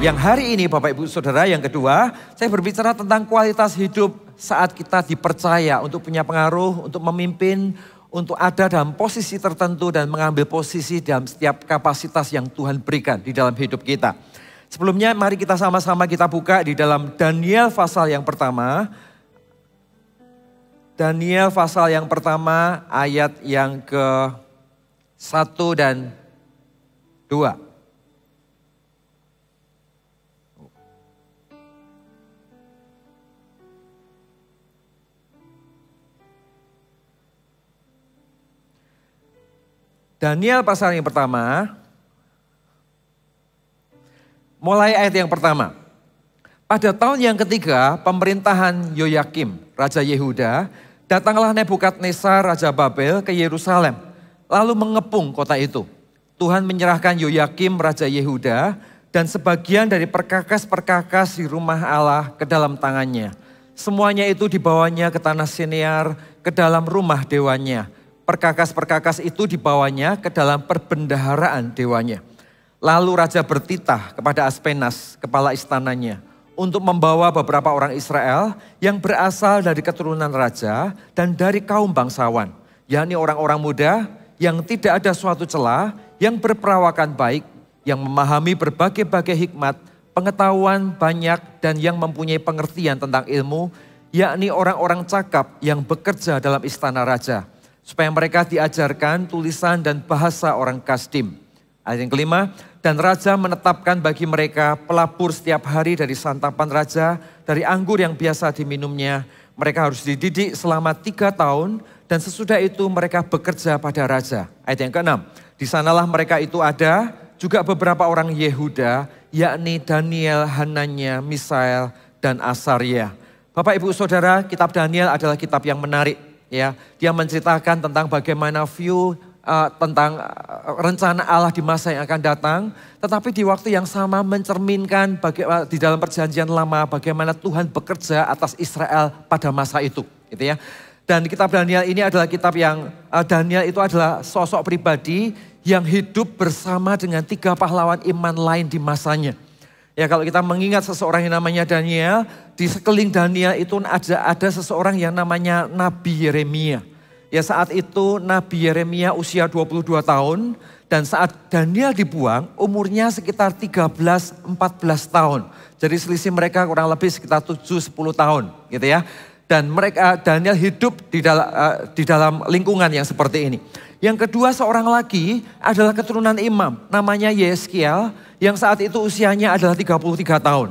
Yang hari ini Bapak Ibu Saudara yang kedua, saya berbicara tentang kualitas hidup saat kita dipercaya untuk punya pengaruh, untuk memimpin, untuk ada dalam posisi tertentu dan mengambil posisi dalam setiap kapasitas yang Tuhan berikan di dalam hidup kita. Sebelumnya mari kita sama-sama kita buka di dalam Daniel pasal yang pertama. Daniel pasal yang pertama ayat yang ke-1 dan 2. Daniel pasal yang pertama, mulai ayat yang pertama. Pada tahun yang ketiga pemerintahan Yoyakim, Raja Yehuda, datanglah Nebukadnezar, Raja Babel ke Yerusalem, lalu mengepung kota itu. Tuhan menyerahkan Yoyakim, Raja Yehuda, dan sebagian dari perkakas-perkakas di rumah Allah ke dalam tangannya. Semuanya itu dibawanya ke tanah Sinear, ke dalam rumah dewanya. Perkakas-perkakas itu dibawanya ke dalam perbendaharaan dewanya. Lalu raja bertitah kepada Aspenas, kepala istananya, untuk membawa beberapa orang Israel yang berasal dari keturunan raja dan dari kaum bangsawan, yakni orang-orang muda yang tidak ada suatu celah, yang berperawakan baik, yang memahami berbagai-bagai hikmat, pengetahuan banyak dan yang mempunyai pengertian tentang ilmu, yakni orang-orang cakap yang bekerja dalam istana raja, supaya mereka diajarkan tulisan dan bahasa orang Kasdim. Ayat yang kelima, dan raja menetapkan bagi mereka pelabur setiap hari dari santapan raja, dari anggur yang biasa diminumnya. Mereka harus dididik selama 3 tahun, dan sesudah itu mereka bekerja pada raja. Ayat yang keenam, di sanalah mereka itu ada juga beberapa orang Yehuda, yakni Daniel, Hananya, Misael, dan Asaria. Bapak Ibu Saudara, kitab Daniel adalah kitab yang menarik. Ya, dia menceritakan tentang bagaimana view tentang rencana Allah di masa yang akan datang, tetapi di waktu yang sama mencerminkan di dalam perjanjian lama bagaimana Tuhan bekerja atas Israel pada masa itu, gitu ya. Dan kitab Daniel ini adalah kitab yang Daniel itu adalah sosok pribadi yang hidup bersama dengan 3 pahlawan iman lain di masanya. Ya, kalau kita mengingat seseorang yang namanya Daniel, di sekeliling Daniel itu ada seseorang yang namanya Nabi Yeremia. Ya, saat itu Nabi Yeremia usia 22 tahun dan saat Daniel dibuang umurnya sekitar 13-14 tahun. Jadi selisih mereka kurang lebih sekitar 7-10 tahun gitu ya. Dan Daniel hidup di dalam lingkungan yang seperti ini. Yang kedua seorang lagi adalah keturunan imam namanya Yeskiel yang saat itu usianya adalah 33 tahun.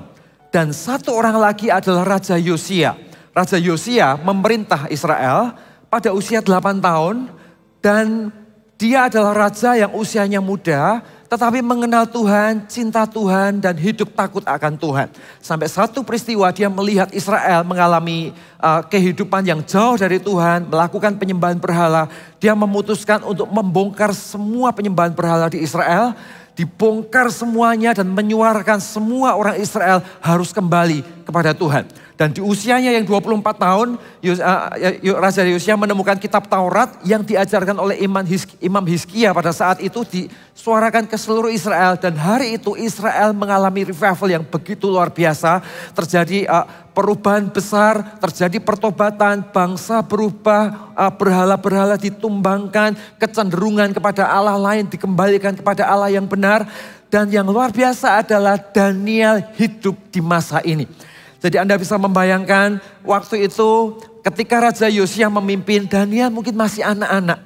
Dan satu orang lagi adalah Raja Yosia. Raja Yosia memerintah Israel pada usia 8 tahun dan dia adalah raja yang usianya muda tetapi mengenal Tuhan, cinta Tuhan dan hidup takut akan Tuhan. Sampai satu peristiwa dia melihat Israel mengalami kehidupan yang jauh dari Tuhan, melakukan penyembahan berhala. Dia memutuskan untuk membongkar semua penyembahan berhala di Israel. Dibongkar semuanya dan menyuarakan semua orang Israel harus kembali kepada Tuhan. Dan di usianya yang 24 tahun, Raja Yosia menemukan kitab Taurat yang diajarkan oleh Imam Hizkia pada saat itu disuarakan ke seluruh Israel. Dan hari itu Israel mengalami revival yang begitu luar biasa. Terjadi perubahan besar, terjadi pertobatan, bangsa berubah, berhala-berhala ditumbangkan, kecenderungan kepada Allah lain dikembalikan kepada Allah yang benar. Dan yang luar biasa adalah Daniel hidup di masa ini. Jadi Anda bisa membayangkan waktu itu ketika Raja Yosia memimpin, Daniel mungkin masih anak-anak.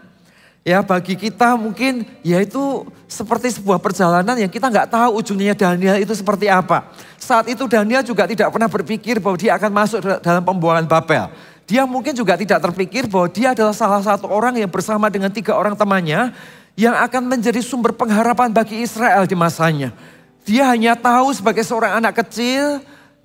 Ya, bagi kita mungkin ya itu seperti sebuah perjalanan yang kita nggak tahu ujungnya Daniel itu seperti apa. Saat itu Daniel juga tidak pernah berpikir bahwa dia akan masuk dalam pembuangan Babel. Dia mungkin juga tidak terpikir bahwa dia adalah salah satu orang yang bersama dengan 3 orang temannya yang akan menjadi sumber pengharapan bagi Israel di masanya. Dia hanya tahu sebagai seorang anak kecil,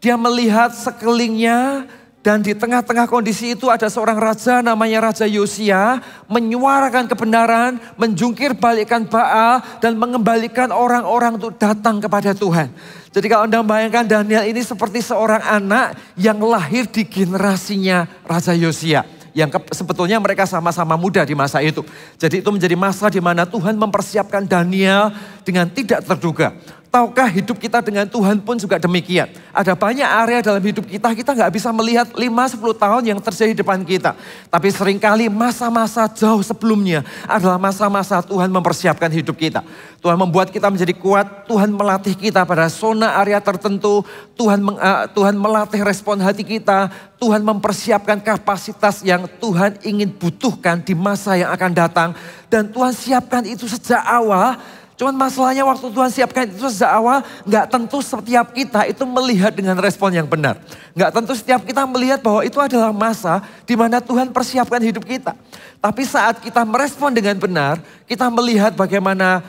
dia melihat sekelilingnya dan di tengah-tengah kondisi itu ada seorang raja namanya Raja Yosia menyuarakan kebenaran, menjungkir balikkan Baal dan mengembalikan orang-orang untuk datang kepada Tuhan. Jadi kalau Anda membayangkan Daniel ini seperti seorang anak yang lahir di generasinya Raja Yosia. Yang sebetulnya mereka sama-sama muda di masa itu. Jadi itu menjadi masa di mana Tuhan mempersiapkan Daniel dengan tidak terduga. Tahukah hidup kita dengan Tuhan pun juga demikian. Ada banyak area dalam hidup kita nggak bisa melihat 5-10 tahun yang terjadi di depan kita. Tapi seringkali masa-masa jauh sebelumnya adalah masa-masa Tuhan mempersiapkan hidup kita. Tuhan membuat kita menjadi kuat, Tuhan melatih kita pada zona area tertentu, Tuhan melatih respon hati kita, Tuhan mempersiapkan kapasitas yang Tuhan ingin butuhkan di masa yang akan datang. Dan Tuhan siapkan itu sejak awal. Cuman masalahnya waktu Tuhan siapkan itu sejak awal, nggak tentu setiap kita itu melihat dengan respon yang benar. Nggak tentu setiap kita melihat bahwa itu adalah masa di mana Tuhan persiapkan hidup kita. Tapi saat kita merespon dengan benar, kita melihat bagaimana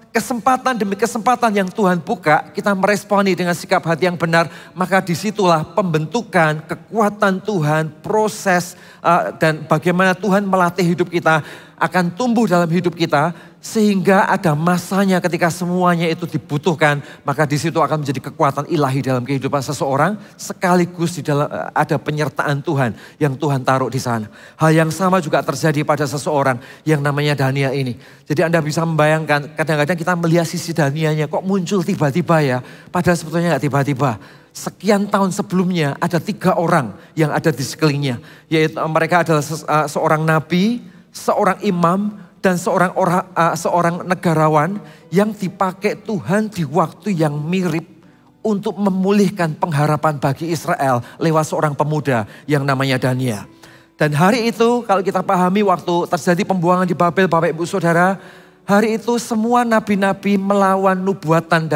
kesempatan demi kesempatan yang Tuhan buka, kita meresponi dengan sikap hati yang benar, maka disitulah pembentukan, kekuatan Tuhan, proses, dan bagaimana Tuhan melatih hidup kita akan tumbuh dalam hidup kita, sehingga ada masanya ketika semuanya itu dibutuhkan, maka di situ akan menjadi kekuatan ilahi dalam kehidupan seseorang, sekaligus di dalam ada penyertaan Tuhan yang Tuhan taruh di sana. Hal yang sama juga terjadi pada seseorang yang namanya Daniel ini. Jadi Anda bisa membayangkan, kadang-kadang kita melihat sisi Danielnya kok muncul tiba-tiba ya, padahal sebetulnya nggak tiba-tiba. Sekian tahun sebelumnya ada 3 orang yang ada di sekelilingnya, yaitu mereka adalah seorang nabi, seorang imam, dan seorang negarawan yang dipakai Tuhan di waktu yang mirip untuk memulihkan pengharapan bagi Israel lewat seorang pemuda yang namanya Daniel. Dan hari itu kalau kita pahami waktu terjadi pembuangan di Babel, Bapak Ibu Saudara, hari itu semua nabi-nabi melawan nubuatan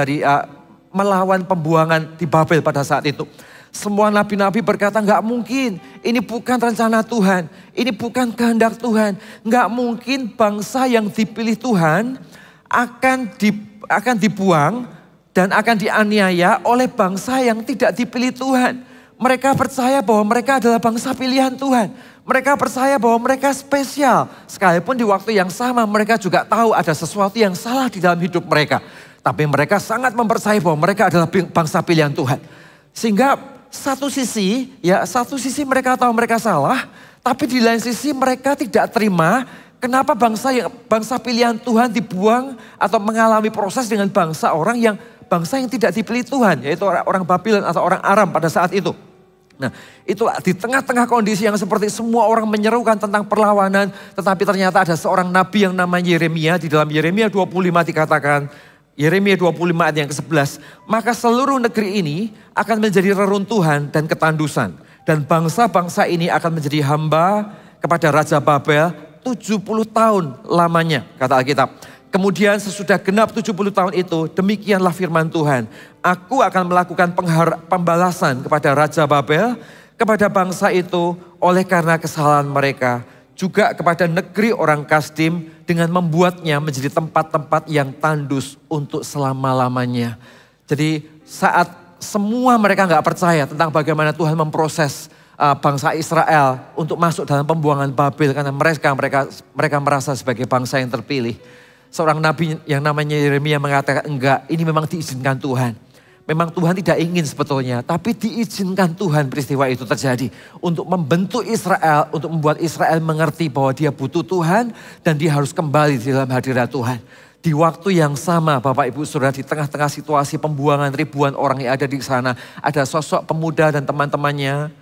melawan pembuangan di Babel pada saat itu. Semua nabi-nabi berkata nggak mungkin, ini bukan rencana Tuhan, ini bukan kehendak Tuhan. Nggak mungkin bangsa yang dipilih Tuhan akan dibuang dan akan dianiaya oleh bangsa yang tidak dipilih Tuhan. Mereka percaya bahwa mereka adalah bangsa pilihan Tuhan. Mereka percaya bahwa mereka spesial. Sekalipun di waktu yang sama mereka juga tahu ada sesuatu yang salah di dalam hidup mereka. Tapi mereka sangat mempercayai bahwa mereka adalah bangsa pilihan Tuhan. Sehingga satu sisi mereka tahu mereka salah, tapi di lain sisi mereka tidak terima kenapa bangsa pilihan Tuhan dibuang atau mengalami proses dengan bangsa yang tidak dipilih Tuhan, yaitu orang Babylon atau orang Aram pada saat itu. Nah, itu di tengah-tengah kondisi yang seperti semua orang menyerukan tentang perlawanan, tetapi ternyata ada seorang nabi yang namanya Yeremia. Di dalam Yeremia 25 dikatakan, Yeremia 25 ayat yang ke-11. Maka seluruh negeri ini akan menjadi reruntuhan dan ketandusan. Dan bangsa-bangsa ini akan menjadi hamba kepada Raja Babel 70 tahun lamanya, kata Alkitab. Kemudian sesudah genap 70 tahun itu, demikianlah firman Tuhan. Aku akan melakukan pembalasan kepada Raja Babel, kepada bangsa itu oleh karena kesalahan mereka. Juga kepada negeri orang Kasdim dengan membuatnya menjadi tempat-tempat yang tandus untuk selama-lamanya. Jadi saat semua mereka nggak percaya tentang bagaimana Tuhan memproses bangsa Israel untuk masuk dalam pembuangan Babel karena mereka merasa sebagai bangsa yang terpilih. Seorang nabi yang namanya Yeremia mengatakan enggak, ini memang diizinkan Tuhan. Memang Tuhan tidak ingin sebetulnya, tapi diizinkan Tuhan peristiwa itu terjadi. Untuk membentuk Israel, untuk membuat Israel mengerti bahwa dia butuh Tuhan dan dia harus kembali di dalam hadirat Tuhan. Di waktu yang sama Bapak Ibu Saudara, di tengah-tengah situasi pembuangan ribuan orang yang ada di sana, ada sosok pemuda dan teman-temannya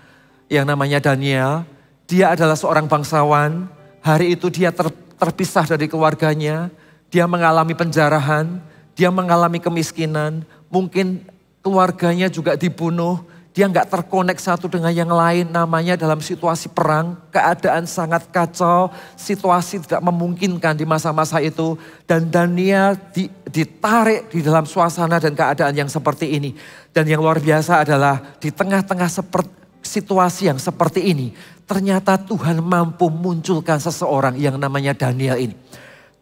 yang namanya Daniel. Dia adalah seorang bangsawan, hari itu dia terpisah dari keluarganya, dia mengalami penjarahan, dia mengalami kemiskinan, mungkin keluarganya juga dibunuh, dia nggak terkonek satu dengan yang lain, namanya dalam situasi perang, keadaan sangat kacau, situasi tidak memungkinkan di masa-masa itu. Dan Daniel ditarik di dalam suasana dan keadaan yang seperti ini. Dan yang luar biasa adalah di tengah-tengah situasi yang seperti ini, ternyata Tuhan mampu munculkan seseorang yang namanya Daniel ini.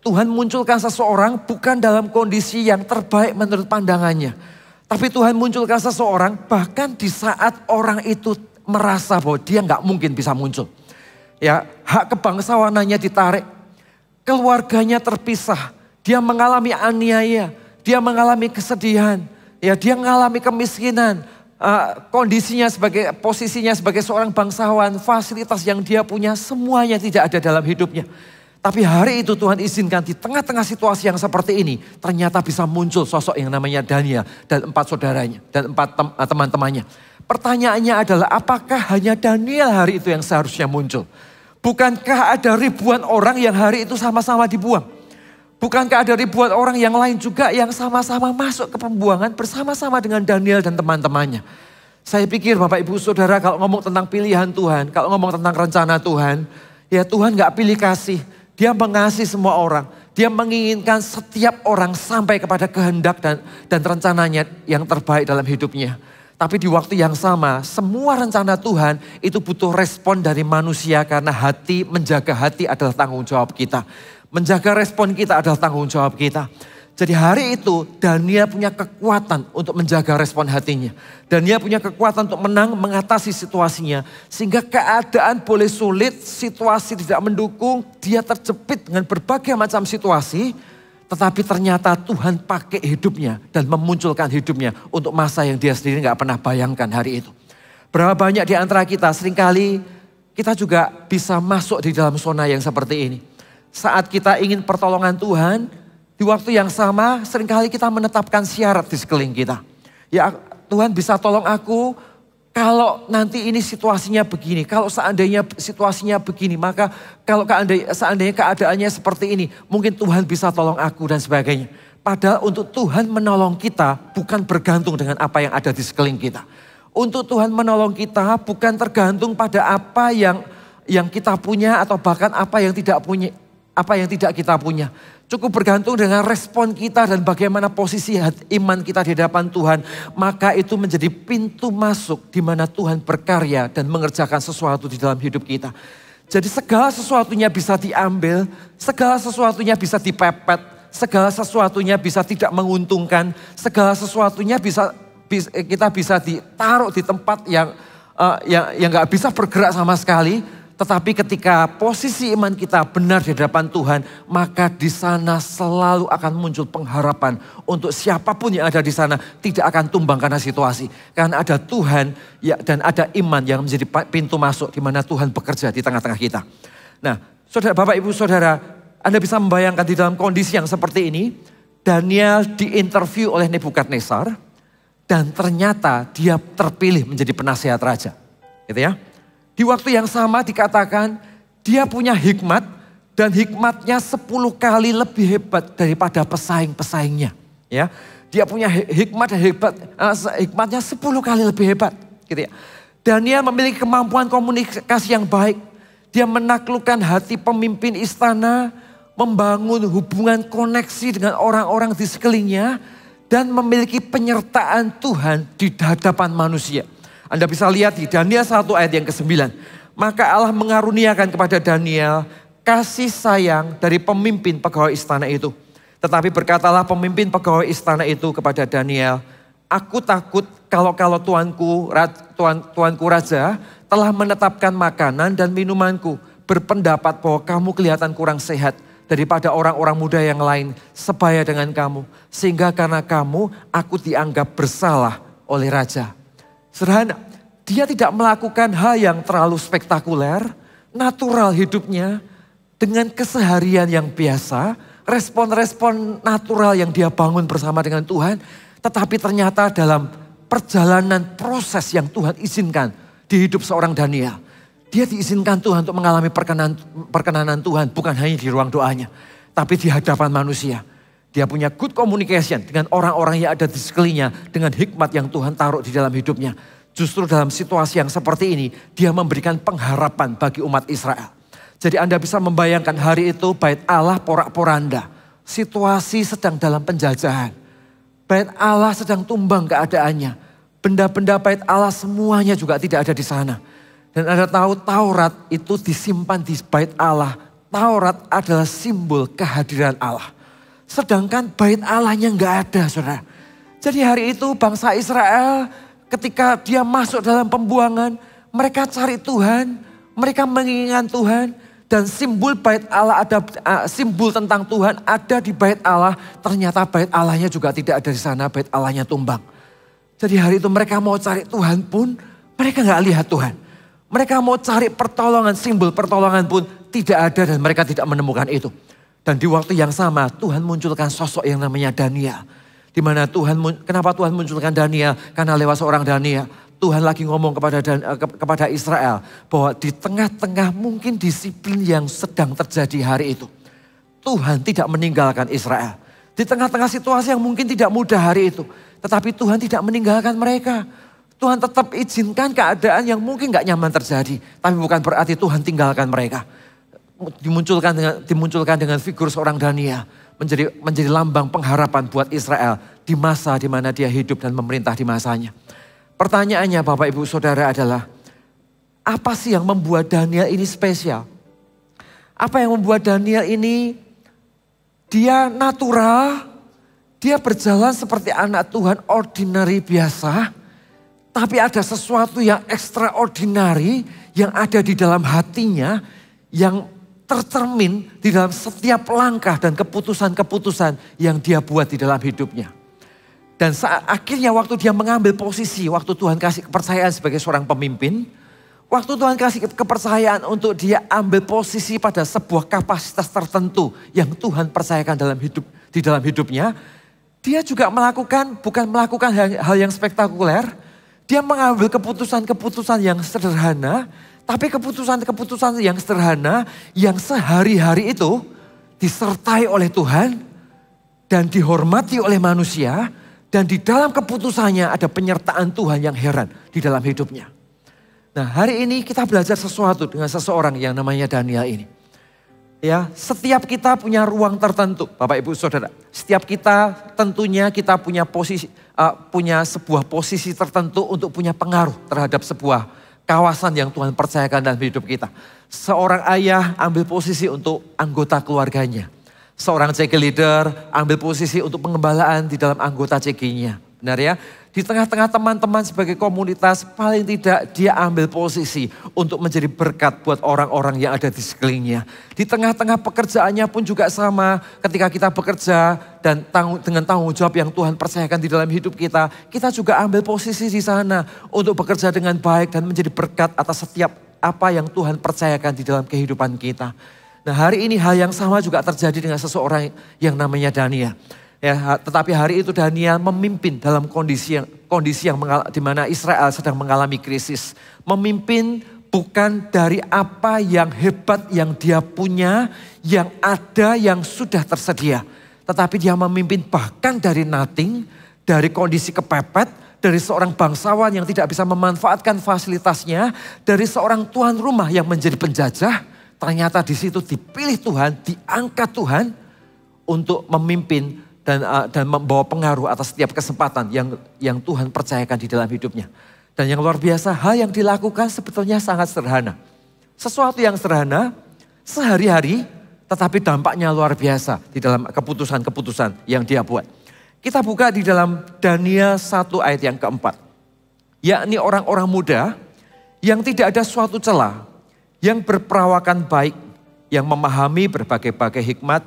Tuhan munculkan seseorang bukan dalam kondisi yang terbaik menurut pandangannya. Tapi Tuhan munculkan seseorang bahkan di saat orang itu merasa bahwa dia nggak mungkin bisa muncul. Ya, hak kebangsawanannya ditarik, keluarganya terpisah, dia mengalami aniaya, dia mengalami kesedihan, ya dia mengalami kemiskinan, posisinya sebagai seorang bangsawan, fasilitas yang dia punya semuanya tidak ada dalam hidupnya. Tapi hari itu Tuhan izinkan di tengah-tengah situasi yang seperti ini, ternyata bisa muncul sosok yang namanya Daniel dan 4 saudaranya dan 4 teman-temannya. Pertanyaannya adalah apakah hanya Daniel hari itu yang seharusnya muncul? Bukankah ada ribuan orang yang hari itu sama-sama dibuang? Bukankah ada ribuan orang yang lain juga yang sama-sama masuk ke pembuangan bersama-sama dengan Daniel dan teman-temannya? Saya pikir Bapak Ibu Saudara kalau ngomong tentang pilihan Tuhan, kalau ngomong tentang rencana Tuhan, ya Tuhan gak pilih kasih. Dia mengasihi semua orang. Dia menginginkan setiap orang sampai kepada kehendak dan rencananya yang terbaik dalam hidupnya. Tapi di waktu yang sama, semua rencana Tuhan itu butuh respon dari manusia karena menjaga hati adalah tanggung jawab kita. Menjaga respon kita adalah tanggung jawab kita. Jadi hari itu Daniel punya kekuatan untuk menjaga respon hatinya. Daniel punya kekuatan untuk mengatasi situasinya. Sehingga keadaan boleh sulit, situasi tidak mendukung, dia terjepit dengan berbagai macam situasi. Tetapi ternyata Tuhan pakai hidupnya dan memunculkan hidupnya untuk masa yang dia sendiri gak pernah bayangkan hari itu. Berapa banyak di antara kita seringkali kita juga bisa masuk di dalam zona yang seperti ini. Saat kita ingin pertolongan Tuhan, di waktu yang sama seringkali kita menetapkan syarat di sekeliling kita. Ya Tuhan bisa tolong aku kalau nanti ini situasinya begini. Kalau seandainya situasinya begini maka kalau seandainya keadaannya seperti ini. Mungkin Tuhan bisa tolong aku dan sebagainya. Padahal untuk Tuhan menolong kita bukan bergantung dengan apa yang ada di sekeliling kita. Untuk Tuhan menolong kita bukan tergantung pada apa yang kita punya atau bahkan apa yang tidak kita punya. Cukup bergantung dengan respon kita dan bagaimana posisi iman kita di hadapan Tuhan. Maka itu menjadi pintu masuk di mana Tuhan berkarya dan mengerjakan sesuatu di dalam hidup kita. Jadi segala sesuatunya bisa diambil, segala sesuatunya bisa dipepet, segala sesuatunya bisa tidak menguntungkan, segala sesuatunya kita bisa ditaruh di tempat yang gak bisa bergerak sama sekali. Tetapi ketika posisi iman kita benar di hadapan Tuhan, maka di sana selalu akan muncul pengharapan untuk siapapun yang ada di sana tidak akan tumbang karena situasi. Karena ada Tuhan dan ada iman yang menjadi pintu masuk di mana Tuhan bekerja di tengah-tengah kita. Nah, saudara, Bapak Ibu Saudara, Anda bisa membayangkan di dalam kondisi yang seperti ini, Daniel diinterview oleh Nebukadnezar dan ternyata dia terpilih menjadi penasihat raja. Gitu ya. Di waktu yang sama dikatakan dia punya hikmat dan hikmatnya 10 kali lebih hebat daripada pesaing-pesaingnya. Ya, dia punya hikmatnya 10 kali lebih hebat. Gitu ya. Daniel memiliki kemampuan komunikasi yang baik. Dia menaklukkan hati pemimpin istana, membangun hubungan koneksi dengan orang-orang di sekelilingnya dan memiliki penyertaan Tuhan di hadapan manusia. Anda bisa lihat di Daniel 1 ayat yang ke-9. Maka Allah mengaruniakan kepada Daniel kasih sayang dari pemimpin pegawai istana itu. Tetapi berkatalah pemimpin pegawai istana itu kepada Daniel, aku takut kalau tuanku raja telah menetapkan makanan dan minumanku, berpendapat bahwa kamu kelihatan kurang sehat daripada orang-orang muda yang lain sebaya dengan kamu. Sehingga karena kamu aku dianggap bersalah oleh raja. Sederhana, dia tidak melakukan hal yang terlalu spektakuler, natural hidupnya dengan keseharian yang biasa, respon-respon natural yang dia bangun bersama dengan Tuhan. Tetapi ternyata dalam perjalanan proses yang Tuhan izinkan di hidup seorang Daniel. Dia diizinkan Tuhan untuk mengalami perkenanan Tuhan bukan hanya di ruang doanya. Tapi di hadapan manusia. Dia punya good communication dengan orang-orang yang ada di sekelilingnya. Dengan hikmat yang Tuhan taruh di dalam hidupnya. Justru dalam situasi yang seperti ini. Dia memberikan pengharapan bagi umat Israel. Jadi Anda bisa membayangkan hari itu bait Allah porak-poranda. Situasi sedang dalam penjajahan. Bait Allah sedang tumbang keadaannya. Benda-benda bait Allah semuanya juga tidak ada di sana. Dan Anda tahu Taurat itu disimpan di bait Allah. Taurat adalah simbol kehadiran Allah. Sedangkan bait Allahnya nggak ada, saudara. Jadi hari itu bangsa Israel ketika dia masuk dalam pembuangan, mereka cari Tuhan, mereka menginginkan Tuhan, dan simbol bait Allah simbol tentang Tuhan ada di bait Allah. Ternyata bait Allahnya juga tidak ada di sana, bait Allahnya tumbang. Jadi hari itu mereka mau cari Tuhan pun mereka nggak lihat Tuhan. Mereka mau cari pertolongan, simbol pertolongan pun tidak ada dan mereka tidak menemukan itu. Dan di waktu yang sama Tuhan munculkan sosok yang namanya Daniel. Di mana kenapa Tuhan munculkan Daniel? Karena lewat seorang Daniel, Tuhan lagi ngomong kepada Israel bahwa di tengah-tengah mungkin disiplin yang sedang terjadi hari itu, Tuhan tidak meninggalkan Israel. Di tengah-tengah situasi yang mungkin tidak mudah hari itu, tetapi Tuhan tidak meninggalkan mereka. Tuhan tetap izinkan keadaan yang mungkin gak nyaman terjadi, tapi bukan berarti Tuhan tinggalkan mereka. Dimunculkan dengan figur seorang Daniel. Menjadi lambang pengharapan buat Israel di masa di mana dia hidup dan memerintah di masanya. Pertanyaannya Bapak Ibu Saudara adalah, apa sih yang membuat Daniel ini spesial? Apa yang membuat Daniel ini, dia natural, dia berjalan seperti anak Tuhan ordinary biasa, tapi ada sesuatu yang extraordinary yang ada di dalam hatinya, yang tercermin di dalam setiap langkah dan keputusan-keputusan yang dia buat di dalam hidupnya. Dan akhirnya waktu dia mengambil posisi, waktu Tuhan kasih kepercayaan sebagai seorang pemimpin, waktu Tuhan kasih kepercayaan untuk dia ambil posisi pada sebuah kapasitas tertentu yang Tuhan percayakan di dalam hidupnya, dia juga bukan melakukan hal yang spektakuler, dia mengambil keputusan-keputusan yang sederhana, tapi keputusan-keputusan yang sederhana yang sehari-hari itu disertai oleh Tuhan dan dihormati oleh manusia, dan di dalam keputusannya ada penyertaan Tuhan yang heran di dalam hidupnya. Nah, hari ini kita belajar sesuatu dengan seseorang yang namanya Daniel ini. Ya, setiap kita punya ruang tertentu, Bapak Ibu Saudara. Setiap kita tentunya kita punya sebuah posisi tertentu untuk punya pengaruh terhadap sebuah kawasan yang Tuhan percayakan dalam hidup kita. Seorang ayah ambil posisi untuk anggota keluarganya. Seorang CG leader ambil posisi untuk pengembalaan di dalam anggota CG-nya. Benar ya? Di tengah-tengah teman-teman sebagai komunitas, paling tidak dia ambil posisi untuk menjadi berkat buat orang-orang yang ada di sekelilingnya. Di tengah-tengah pekerjaannya pun juga sama, ketika kita bekerja dan dengan tanggung jawab yang Tuhan percayakan di dalam hidup kita, kita juga ambil posisi di sana untuk bekerja dengan baik dan menjadi berkat atas setiap apa yang Tuhan percayakan di dalam kehidupan kita. Nah, hari ini hal yang sama juga terjadi dengan seseorang yang namanya Daniel. Ya, tetapi hari itu Daniel memimpin dalam kondisi yang di mana Israel sedang mengalami krisis. Memimpin bukan dari apa yang hebat yang dia punya, yang ada, yang sudah tersedia. Tetapi dia memimpin bahkan dari nothing, dari kondisi kepepet, dari seorang bangsawan yang tidak bisa memanfaatkan fasilitasnya, dari seorang tuan rumah yang menjadi penjajah. Ternyata di situ dipilih Tuhan, diangkat Tuhan untuk memimpin dan membawa pengaruh atas setiap kesempatan yang Tuhan percayakan di dalam hidupnya. Dan yang luar biasa, hal yang dilakukan sebetulnya sangat sederhana. Sesuatu yang sederhana, sehari-hari, tetapi dampaknya luar biasa di dalam keputusan-keputusan yang dia buat. Kita buka di dalam Daniel 1 ayat yang keempat. Yakni orang-orang muda yang tidak ada suatu celah, yang berperawakan baik, yang memahami berbagai-bagai hikmat,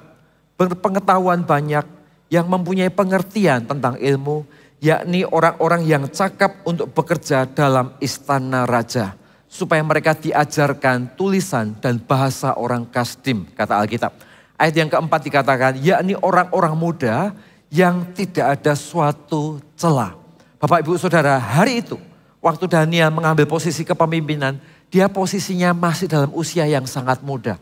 berpengetahuan banyak, yang mempunyai pengertian tentang ilmu, yakni orang-orang yang cakap untuk bekerja dalam istana raja, supaya mereka diajarkan tulisan dan bahasa orang Kasdim, kata Alkitab. Ayat yang keempat dikatakan, yakni orang-orang muda yang tidak ada suatu celah. Bapak Ibu Saudara, hari itu waktu Daniel mengambil posisi kepemimpinan, dia posisinya masih dalam usia yang sangat muda.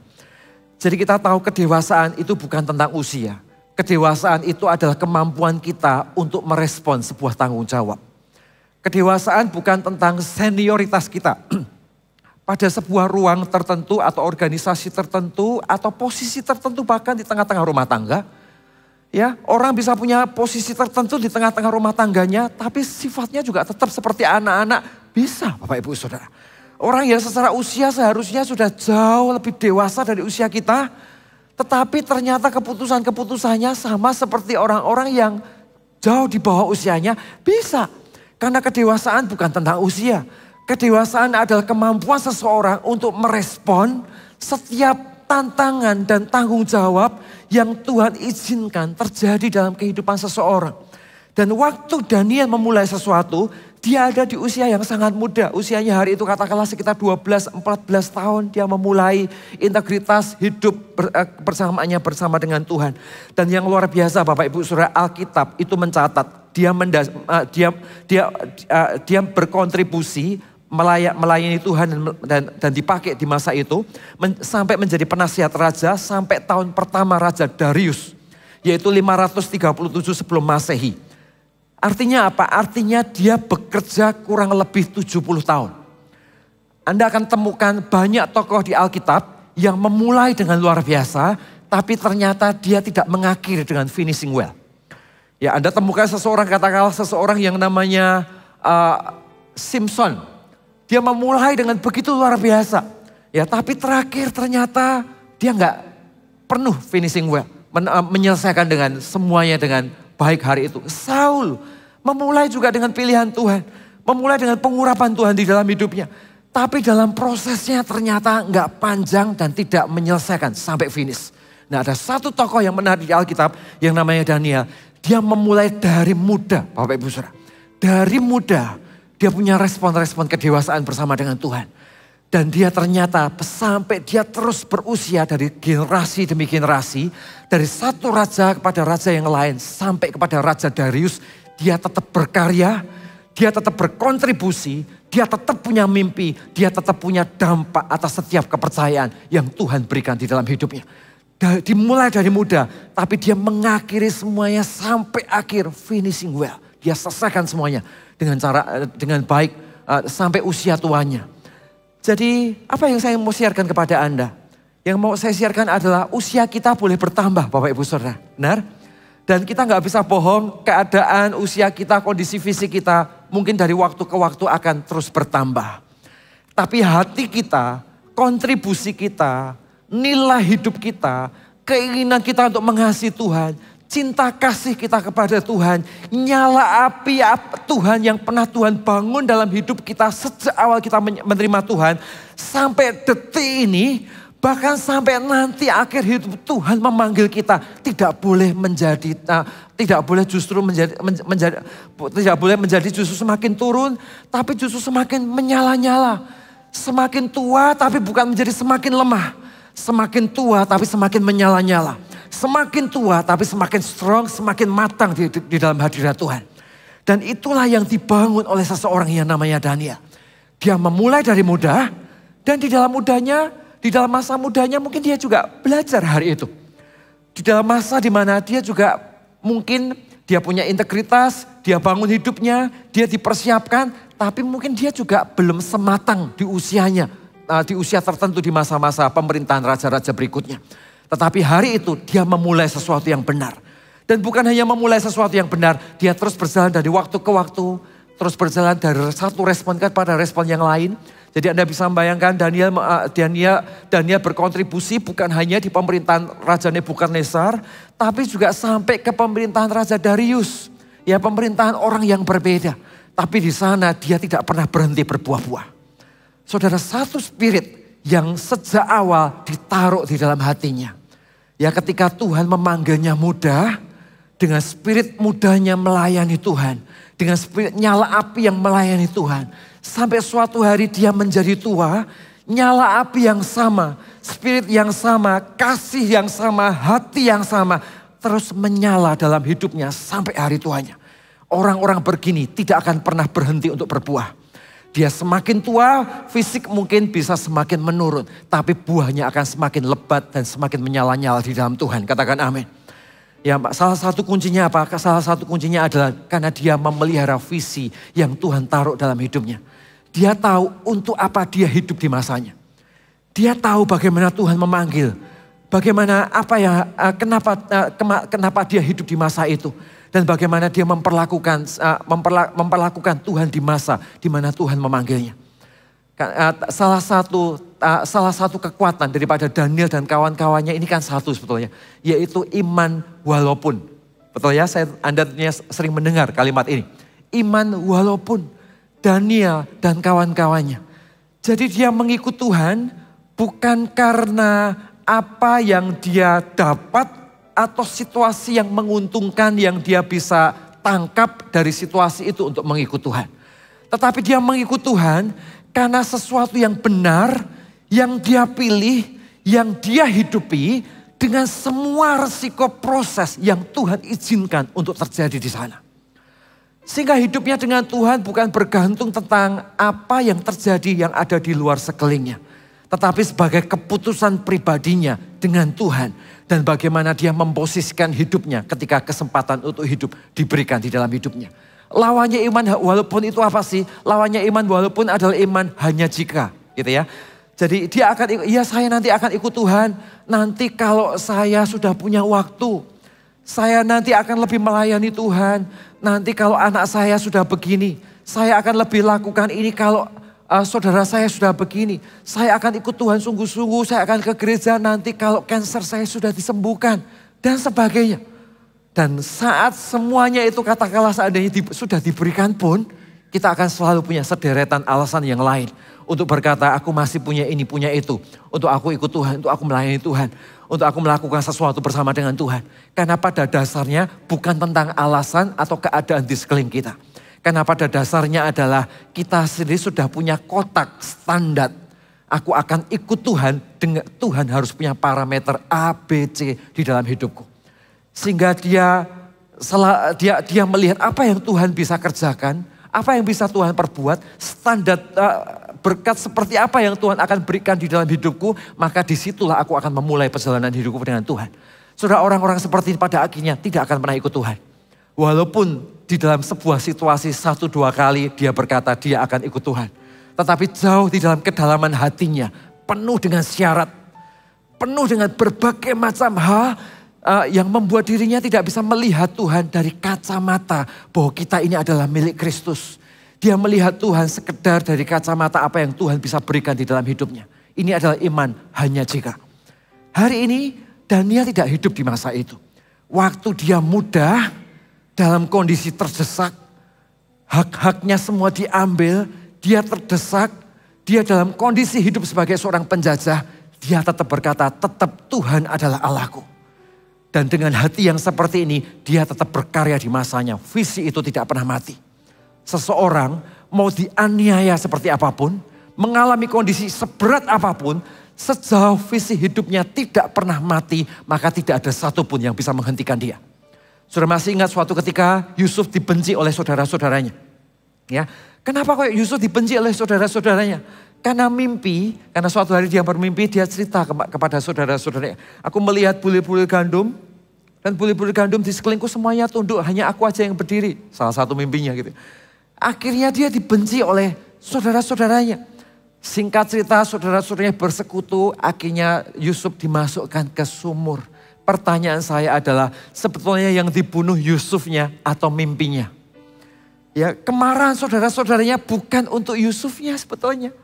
Jadi kita tahu kedewasaan itu bukan tentang usia. Kedewasaan itu adalah kemampuan kita untuk merespon sebuah tanggung jawab. Kedewasaan bukan tentang senioritas kita. Pada sebuah ruang tertentu atau organisasi tertentu atau posisi tertentu bahkan di tengah-tengah rumah tangga. Ya, orang bisa punya posisi tertentu di tengah-tengah rumah tangganya, tapi sifatnya juga tetap seperti anak-anak. Bisa Bapak Ibu Saudara. Orang yang secara usia seharusnya sudah jauh lebih dewasa dari usia kita, tetapi ternyata keputusan-keputusannya sama seperti orang-orang yang jauh di bawah usianya. Bisa. Karena kedewasaan bukan tentang usia. Kedewasaan adalah kemampuan seseorang untuk merespon setiap tantangan dan tanggung jawab yang Tuhan izinkan terjadi dalam kehidupan seseorang. Dan waktu Daniel memulai sesuatu, Dia ada di usia yang sangat muda. Usianya hari itu katakanlah sekitar 12-14 tahun. Dia memulai integritas hidup bersamaannya bersama dengan Tuhan. Dan yang luar biasa Bapak Ibu Saudara, Alkitab itu mencatat. Dia berkontribusi melayani Tuhan dan dipakai di masa itu. Sampai menjadi penasihat raja sampai tahun pertama Raja Darius. Yaitu 537 sebelum Masehi. Artinya apa? Artinya dia bekerja kurang lebih 70 tahun. Anda akan temukan banyak tokoh di Alkitab yang memulai dengan luar biasa, tapi ternyata dia tidak mengakhiri dengan finishing well. Ya, Anda temukan seseorang, katakanlah seseorang yang namanya Simpson. Dia memulai dengan begitu luar biasa. Ya, tapi terakhir ternyata dia nggak penuh finishing well. Menyelesaikan dengan semuanya dengan baik hari itu. Saul memulai juga dengan pilihan Tuhan. Memulai dengan pengurapan Tuhan di dalam hidupnya. Tapi dalam prosesnya ternyata nggak panjang dan tidak menyelesaikan sampai finish. Nah, ada satu tokoh yang menarik di Alkitab yang namanya Daniel. Dia memulai dari muda, Bapak Ibu Saudara. Dari muda dia punya respon-respon kedewasaan bersama dengan Tuhan. Dan dia ternyata sampai dia terus berusia dari generasi demi generasi. Dari satu raja kepada raja yang lain sampai kepada Raja Darius. Dia tetap berkarya, dia tetap berkontribusi, dia tetap punya mimpi. Dia tetap punya dampak atas setiap kepercayaan yang Tuhan berikan di dalam hidupnya. Dimulai dari muda, tapi dia mengakhiri semuanya sampai akhir finishing well. Dia selesaikan semuanya dengan baik sampai usia tuanya. Jadi apa yang saya mau siarkan kepada Anda? Yang mau saya siarkan adalah usia kita boleh bertambah Bapak Ibu Saudara. Benar? Dan kita nggak bisa bohong, keadaan usia kita, kondisi fisik kita mungkin dari waktu ke waktu akan terus bertambah. Tapi hati kita, kontribusi kita, nilai hidup kita, keinginan kita untuk mengasihi Tuhan, cinta kasih kita kepada Tuhan, nyala api Tuhan yang pernah Tuhan bangun dalam hidup kita sejak awal kita menerima Tuhan, sampai detik ini, bahkan sampai nanti akhir hidup Tuhan memanggil kita, tidak boleh justru semakin turun, tapi justru semakin menyala-nyala, semakin tua tapi bukan menjadi semakin lemah, semakin tua tapi semakin menyala-nyala. Semakin tua tapi semakin strong, semakin matang di dalam hadirat Tuhan. Dan itulah yang dibangun oleh seseorang yang namanya Daniel. Dia memulai dari muda dan di dalam masa mudanya mungkin dia juga belajar hari itu. Di dalam masa di mana dia juga mungkin dia punya integritas, dia bangun hidupnya, dia dipersiapkan. Tapi mungkin dia juga belum sematang di usianya, di usia tertentu di masa-masa pemerintahan raja-raja berikutnya. Tetapi hari itu dia memulai sesuatu yang benar. Dan bukan hanya memulai sesuatu yang benar, dia terus berjalan dari waktu ke waktu. Terus berjalan dari satu respon kepada respon yang lain. Jadi Anda bisa membayangkan Daniel berkontribusi bukan hanya di pemerintahan Raja Nebukadnezar. Tapi juga sampai ke pemerintahan Raja Darius. Ya, pemerintahan orang yang berbeda. Tapi di sana dia tidak pernah berhenti berbuah-buah. Saudara, satu spirit yang sejak awal ditaruh di dalam hatinya. Ya, ketika Tuhan memanggilnya muda, dengan spirit mudanya melayani Tuhan. Dengan spirit nyala api yang melayani Tuhan. Sampai suatu hari dia menjadi tua, nyala api yang sama, spirit yang sama, kasih yang sama, hati yang sama. Terus menyala dalam hidupnya sampai hari tuanya. Orang-orang begini tidak akan pernah berhenti untuk berbuah. Dia semakin tua, fisik mungkin bisa semakin menurun. Tapi buahnya akan semakin lebat dan semakin menyala-nyala di dalam Tuhan. Katakan amin. Ya, salah satu kuncinya apa? Salah satu kuncinya adalah karena dia memelihara visi yang Tuhan taruh dalam hidupnya. Dia tahu untuk apa dia hidup di masanya. Dia tahu bagaimana Tuhan memanggil. Bagaimana kenapa dia hidup di masa itu. Dan bagaimana dia memperlakukan Tuhan di masa di mana Tuhan memanggilnya. Salah satu kekuatan daripada Daniel dan kawan-kawannya ini kan satu sebetulnya. Yaitu iman walaupun. Betul ya, Anda sering mendengar kalimat ini. Iman walaupun Daniel dan kawan-kawannya. Jadi dia mengikut Tuhan bukan karena apa yang dia dapat atau situasi yang menguntungkan yang dia bisa tangkap dari situasi itu untuk mengikut Tuhan. Tetapi dia mengikut Tuhan karena sesuatu yang benar, yang dia pilih, yang dia hidupi dengan semua resiko proses yang Tuhan izinkan untuk terjadi di sana. Sehingga hidupnya dengan Tuhan bukan bergantung tentang apa yang terjadi yang ada di luar sekelilingnya. Tetapi sebagai keputusan pribadinya dengan Tuhan. Dan bagaimana dia memposisikan hidupnya ketika kesempatan untuk hidup diberikan di dalam hidupnya. Lawannya iman walaupun itu apa sih? Lawannya iman walaupun adalah iman hanya jika. Gitu ya. Jadi dia akan, ya saya nanti akan ikut Tuhan. Nanti kalau saya sudah punya waktu. Saya nanti akan lebih melayani Tuhan. Nanti kalau anak saya sudah begini. Saya akan lebih lakukan ini kalau saudara saya sudah begini. Saya akan ikut Tuhan sungguh-sungguh. Saya akan ke gereja nanti kalau kanker saya sudah disembuhkan. Dan sebagainya. Dan saat semuanya itu katakanlah seandainya sudah diberikan pun. Kita akan selalu punya sederetan alasan yang lain. Untuk berkata aku masih punya ini, punya itu. Untuk aku ikut Tuhan, untuk aku melayani Tuhan. Untuk aku melakukan sesuatu bersama dengan Tuhan. Karena pada dasarnya bukan tentang alasan atau keadaan di sekeliling kita. Karena pada dasarnya adalah kita sendiri sudah punya kotak standar. Aku akan ikut Tuhan, dengan Tuhan harus punya parameter A, B, C di dalam hidupku. Sehingga dia melihat apa yang Tuhan bisa kerjakan, apa yang bisa Tuhan perbuat, standar berkat seperti apa yang Tuhan akan berikan di dalam hidupku, maka disitulah aku akan memulai perjalanan hidupku dengan Tuhan. Saudara, orang-orang seperti ini pada akhirnya tidak akan pernah ikut Tuhan. Walaupun di dalam sebuah situasi 1-2 kali dia berkata dia akan ikut Tuhan. Tetapi jauh di dalam kedalaman hatinya, penuh dengan syarat, penuh dengan berbagai macam hal yang membuat dirinya tidak bisa melihat Tuhan dari kacamata bahwa kita ini adalah milik Kristus. Dia melihat Tuhan sekedar dari kacamata apa yang Tuhan bisa berikan di dalam hidupnya. Ini adalah iman hanya jika. Hari ini Daniel tidak hidup di masa itu. Waktu dia muda, dalam kondisi terdesak, hak-haknya semua diambil, dia terdesak, dia dalam kondisi hidup sebagai seorang penjajah, dia tetap berkata, tetap Tuhan adalah Allahku. Dan dengan hati yang seperti ini, dia tetap berkarya di masanya. Visi itu tidak pernah mati. Seseorang mau dianiaya seperti apapun, mengalami kondisi seberat apapun, sejauh visi hidupnya tidak pernah mati, maka tidak ada satupun yang bisa menghentikan dia. Saudara masih ingat suatu ketika Yusuf dibenci oleh saudara-saudaranya. Ya, kenapa kok Yusuf dibenci oleh saudara-saudaranya? Karena mimpi, karena suatu hari dia bermimpi, dia cerita kepada saudara-saudaranya. Aku melihat bulir-bulir gandum, dan bulir-bulir gandum di sekelilingku semuanya tunduk, hanya aku aja yang berdiri. Salah satu mimpinya gitu. Akhirnya dia dibenci oleh saudara-saudaranya. Singkat cerita saudara-saudaranya bersekutu, akhirnya Yusuf dimasukkan ke sumur. Pertanyaan saya adalah sebetulnya yang dibunuh Yusufnya atau mimpinya? Ya, kemarahan saudara-saudaranya bukan untuk Yusufnya sebetulnya.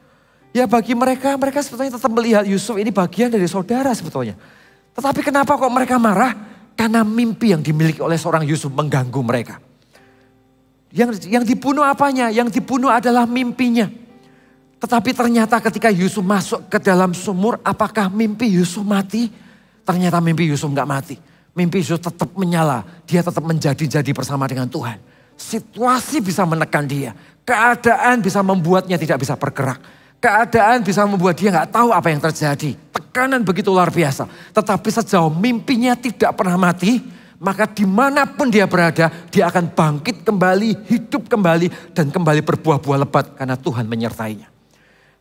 Ya bagi mereka sebetulnya tetap melihat Yusuf ini bagian dari saudara sebetulnya. Tetapi kenapa kok mereka marah? Karena mimpi yang dimiliki oleh seorang Yusuf mengganggu mereka. Yang dibunuh apanya? Yang dibunuh adalah mimpinya. Tetapi ternyata ketika Yusuf masuk ke dalam sumur, apakah mimpi Yusuf mati? Ternyata mimpi Yusuf enggak mati. Mimpi Yusuf tetap menyala. Dia tetap menjadi-jadi bersama dengan Tuhan. Situasi bisa menekan dia. Keadaan bisa membuatnya tidak bisa bergerak. Keadaan bisa membuat dia enggak tahu apa yang terjadi. Tekanan begitu luar biasa. Tetapi sejauh mimpinya tidak pernah mati, maka dimanapun dia berada, dia akan bangkit kembali, hidup kembali, dan kembali berbuah-buah lebat karena Tuhan menyertainya.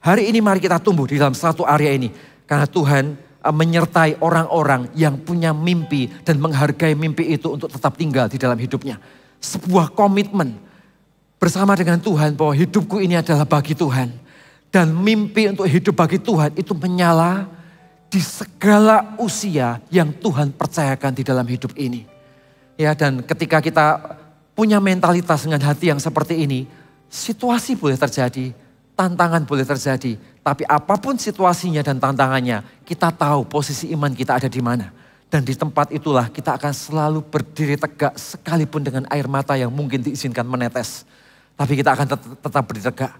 Hari ini mari kita tumbuh di dalam satu area ini. Karena Tuhan menyertai orang-orang yang punya mimpi dan menghargai mimpi itu untuk tetap tinggal di dalam hidupnya. Sebuah komitmen bersama dengan Tuhan bahwa hidupku ini adalah bagi Tuhan. Dan mimpi untuk hidup bagi Tuhan itu menyala di segala usia yang Tuhan percayakan di dalam hidup ini. Ya, dan ketika kita punya mentalitas dengan hati yang seperti ini, situasi boleh terjadi, tantangan boleh terjadi, tapi apapun situasinya dan tantangannya, kita tahu posisi iman kita ada di mana. Dan di tempat itulah kita akan selalu berdiri tegak sekalipun dengan air mata yang mungkin diizinkan menetes. Tapi kita akan tetap berdiri tegak.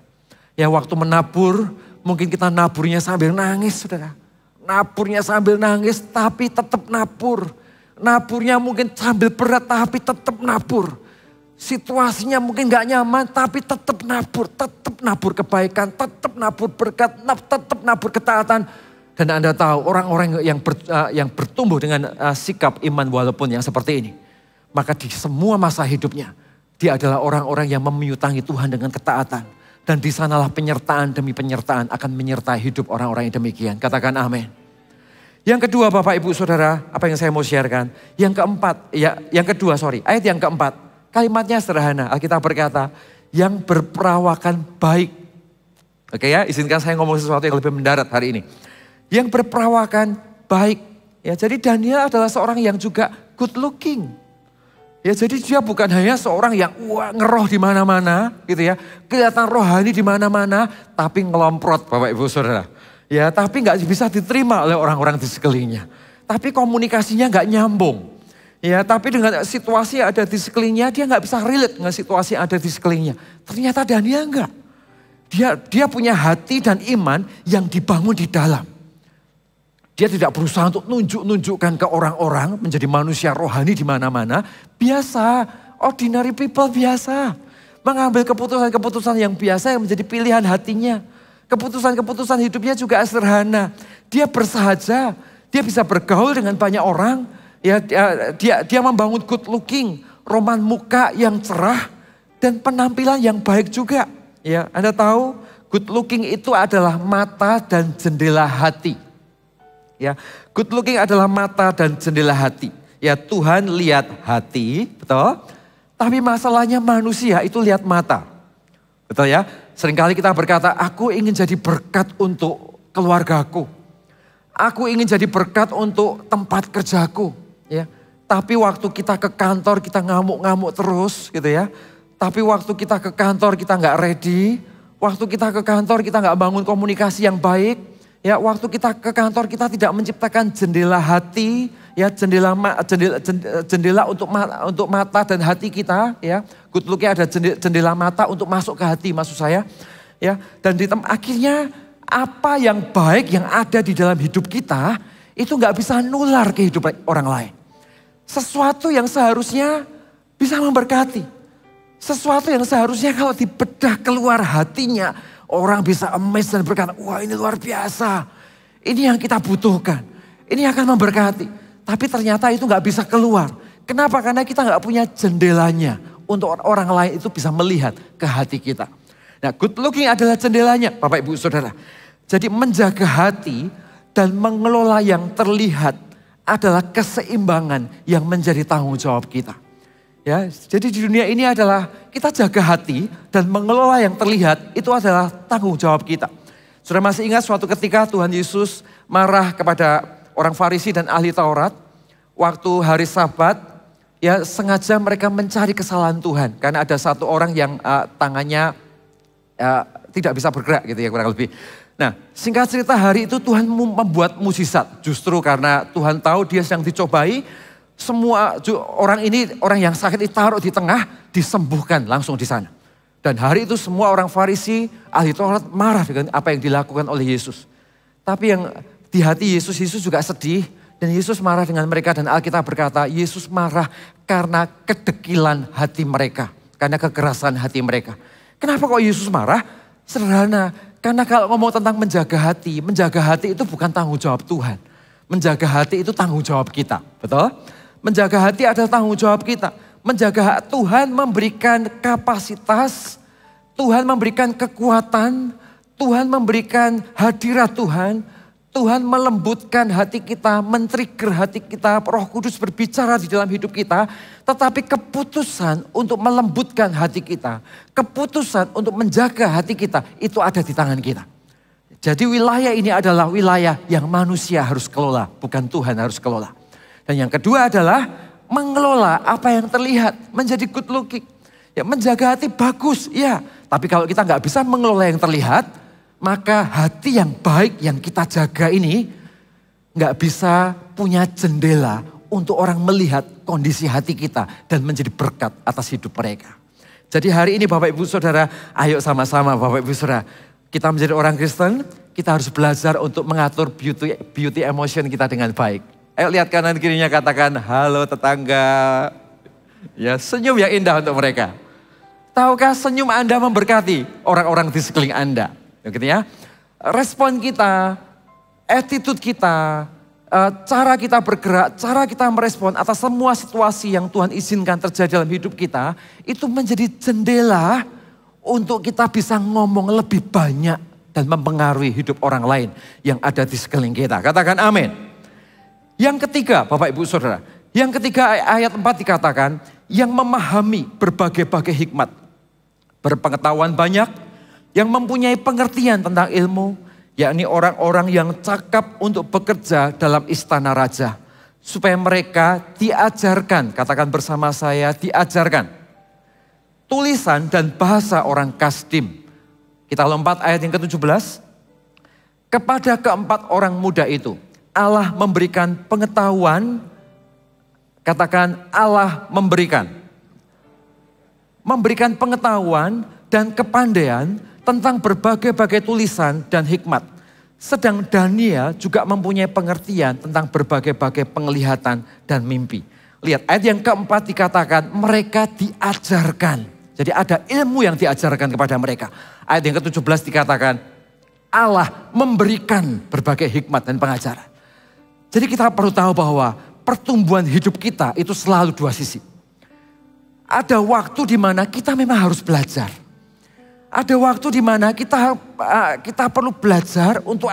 Ya, waktu menabur, mungkin kita naburnya sambil nangis, saudara. Naburnya sambil nangis tapi tetap nabur. Naburnya mungkin sambil berat tapi tetap nabur. Situasinya mungkin gak nyaman, tapi tetap nabur kebaikan, tetap nabur berkat, tetap nabur ketaatan. Dan Anda tahu orang-orang yang bertumbuh dengan sikap iman walaupun yang seperti ini. Maka di semua masa hidupnya, dia adalah orang-orang yang meminutangi Tuhan dengan ketaatan. Dan di sanalah penyertaan demi penyertaan akan menyertai hidup orang-orang yang demikian. Katakan amin. Yang kedua Bapak Ibu Saudara, apa yang saya mau sharekan. Ayat yang keempat. Kalimatnya sederhana, Alkitab berkata, yang berperawakan baik. Oke ya, izinkan saya ngomong sesuatu yang lebih mendarat hari ini. Yang berperawakan baik. Ya, jadi Daniel adalah seorang yang juga good looking. Ya, jadi dia bukan hanya seorang yang ngeroh di mana-mana, gitu ya. Kelihatan rohani di mana-mana, tapi ngelomprot Bapak Ibu Saudara. Ya, tapi nggak bisa diterima oleh orang-orang di sekelilingnya. Tapi komunikasinya nggak nyambung. Ya, tapi dengan situasi yang ada di sekelilingnya, dia nggak bisa relate dengan situasi yang ada di sekelilingnya. Ternyata Daniel enggak. Dia punya hati dan iman yang dibangun di dalam. Dia tidak berusaha untuk nunjukkan ke orang-orang menjadi manusia rohani di mana-mana. Biasa, ordinary people biasa. Mengambil keputusan-keputusan yang biasa yang menjadi pilihan hatinya. Keputusan-keputusan hidupnya juga sederhana. Dia bersahaja, dia bisa bergaul dengan banyak orang. Ya, dia membangun good looking, roman muka yang cerah dan penampilan yang baik juga. Ya, Anda tahu good looking itu adalah mata dan jendela hati. Ya, good looking adalah mata dan jendela hati. Ya, Tuhan lihat hati, betul? Tapi masalahnya manusia itu lihat mata. Betul ya? Seringkali kita berkata, aku ingin jadi berkat untuk keluargaku. Aku ingin jadi berkat untuk tempat kerjaku. Ya, tapi waktu kita ke kantor kita ngamuk-ngamuk terus gitu ya. Tapi waktu kita ke kantor kita nggak ready. Waktu kita ke kantor kita nggak bangun komunikasi yang baik. Ya, waktu kita ke kantor kita tidak menciptakan jendela hati. Ya, jendela untuk mata dan hati kita. Ya, good look-nya ada jendela mata untuk masuk ke hati maksud saya. Ya, dan akhirnya apa yang baik yang ada di dalam hidup kita itu nggak bisa nular ke hidup orang lain. Sesuatu yang seharusnya bisa memberkati. Sesuatu yang seharusnya kalau dibedah keluar hatinya. Orang bisa amazed dan berkata, wah ini luar biasa. Ini yang kita butuhkan. Ini akan memberkati. Tapi ternyata itu gak bisa keluar. Kenapa? Karena kita gak punya jendelanya. Untuk orang lain itu bisa melihat ke hati kita. Nah, good looking adalah jendelanya Bapak Ibu Saudara. Jadi menjaga hati dan mengelola yang terlihat adalah keseimbangan yang menjadi tanggung jawab kita. Ya, jadi di dunia ini adalah kita jaga hati dan mengelola yang terlihat itu adalah tanggung jawab kita. Sudah masih ingat suatu ketika Tuhan Yesus marah kepada orang Farisi dan ahli Taurat waktu hari Sabat, ya sengaja mereka mencari kesalahan Tuhan karena ada satu orang yang tangannya tidak bisa bergerak gitu ya kurang lebih. Nah, singkat cerita hari itu Tuhan membuat mukjizat. Justru karena Tuhan tahu dia sedang dicobai, semua orang yang sakit ditaruh di tengah, disembuhkan langsung di sana. Dan hari itu semua orang Farisi, ahli Taurat marah dengan apa yang dilakukan oleh Yesus. Tapi yang di hati Yesus juga sedih. Dan Yesus marah dengan mereka dan Alkitab berkata, Yesus marah karena kedekilan hati mereka. Karena kekerasan hati mereka. Kenapa kok Yesus marah? Sederhana. Karena kalau ngomong tentang menjaga hati itu bukan tanggung jawab Tuhan. Menjaga hati itu tanggung jawab kita, betul? Menjaga hati adalah tanggung jawab kita. Menjaga Tuhan memberikan kapasitas, Tuhan memberikan kekuatan, Tuhan memberikan hadirat Tuhan. Tuhan melembutkan hati kita, men-trigger hati kita, Roh Kudus berbicara di dalam hidup kita. Tetapi keputusan untuk melembutkan hati kita, keputusan untuk menjaga hati kita, itu ada di tangan kita. Jadi wilayah ini adalah wilayah yang manusia harus kelola, bukan Tuhan harus kelola. Dan yang kedua adalah mengelola apa yang terlihat, menjadi good looking. Ya, menjaga hati bagus, ya. Tapi kalau kita nggak bisa mengelola yang terlihat, maka hati yang baik yang kita jaga ini nggak bisa punya jendela untuk orang melihat kondisi hati kita dan menjadi berkat atas hidup mereka. Jadi hari ini Bapak Ibu Saudara, ayo sama-sama Bapak Ibu Saudara, kita menjadi orang Kristen, kita harus belajar untuk mengatur beauty emotion kita dengan baik. Ayo lihat kanan kirinya, katakan halo tetangga. Ya, senyum yang indah untuk mereka. Tahukah senyum Anda memberkati orang-orang di sekeliling Anda? Gitu ya. Respon kita, attitude kita, cara kita bergerak, cara kita merespon atas semua situasi yang Tuhan izinkan terjadi dalam hidup kita, itu menjadi jendela untuk kita bisa ngomong lebih banyak dan mempengaruhi hidup orang lain yang ada di sekeliling kita. Katakan amin. Yang ketiga, Bapak Ibu Saudara, yang ketiga ayat 4 dikatakan, yang memahami berbagai-bagai hikmat, berpengetahuan banyak, yang mempunyai pengertian tentang ilmu, yakni orang-orang yang cakap untuk bekerja dalam istana raja, supaya mereka diajarkan, katakan bersama saya, diajarkan tulisan dan bahasa orang Kasdim. Kita lompat ayat yang ke-17. Kepada keempat orang muda itu, Allah memberikan pengetahuan, katakan Allah memberikan pengetahuan dan kepandaian tentang berbagai-bagai tulisan dan hikmat. Sedang Daniel juga mempunyai pengertian tentang berbagai-bagai penglihatan dan mimpi. Lihat ayat yang keempat dikatakan mereka diajarkan. Jadi ada ilmu yang diajarkan kepada mereka. Ayat yang ke-17 dikatakan Allah memberikan berbagai hikmat dan pengajaran. Jadi kita perlu tahu bahwa pertumbuhan hidup kita itu selalu dua sisi. Ada waktu di mana kita memang harus belajar. Ada waktu di mana kita perlu belajar untuk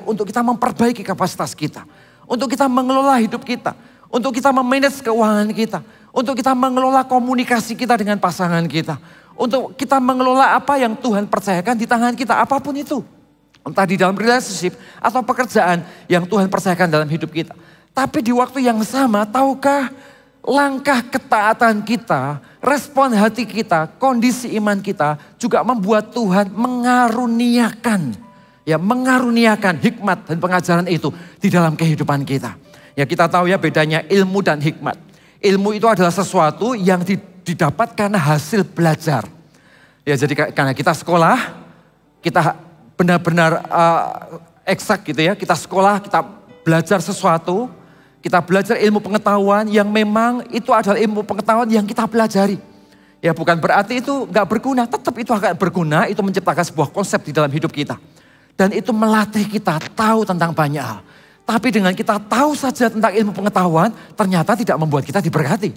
untuk kita memperbaiki kapasitas kita. Untuk kita mengelola hidup kita. Untuk kita memanage keuangan kita. Untuk kita mengelola komunikasi kita dengan pasangan kita. Untuk kita mengelola apa yang Tuhan percayakan di tangan kita. Apapun itu. Entah di dalam relationship atau pekerjaan yang Tuhan percayakan dalam hidup kita. Tapi di waktu yang sama, tahukah langkah ketaatan kita, respon hati kita, kondisi iman kita juga membuat Tuhan mengaruniakan hikmat dan pengajaran itu di dalam kehidupan kita. Ya kita tahu ya bedanya ilmu dan hikmat. Ilmu itu adalah sesuatu yang didapat karena hasil belajar. Ya jadi karena kita sekolah, kita benar-benar eksak gitu ya. Kita sekolah, kita belajar sesuatu. Kita belajar ilmu pengetahuan yang memang itu adalah ilmu pengetahuan yang kita pelajari. Ya bukan berarti itu gak berguna, tetap itu akan berguna, itu menciptakan sebuah konsep di dalam hidup kita. Dan itu melatih kita tahu tentang banyak hal. Tapi dengan kita tahu saja tentang ilmu pengetahuan, ternyata tidak membuat kita diberkati.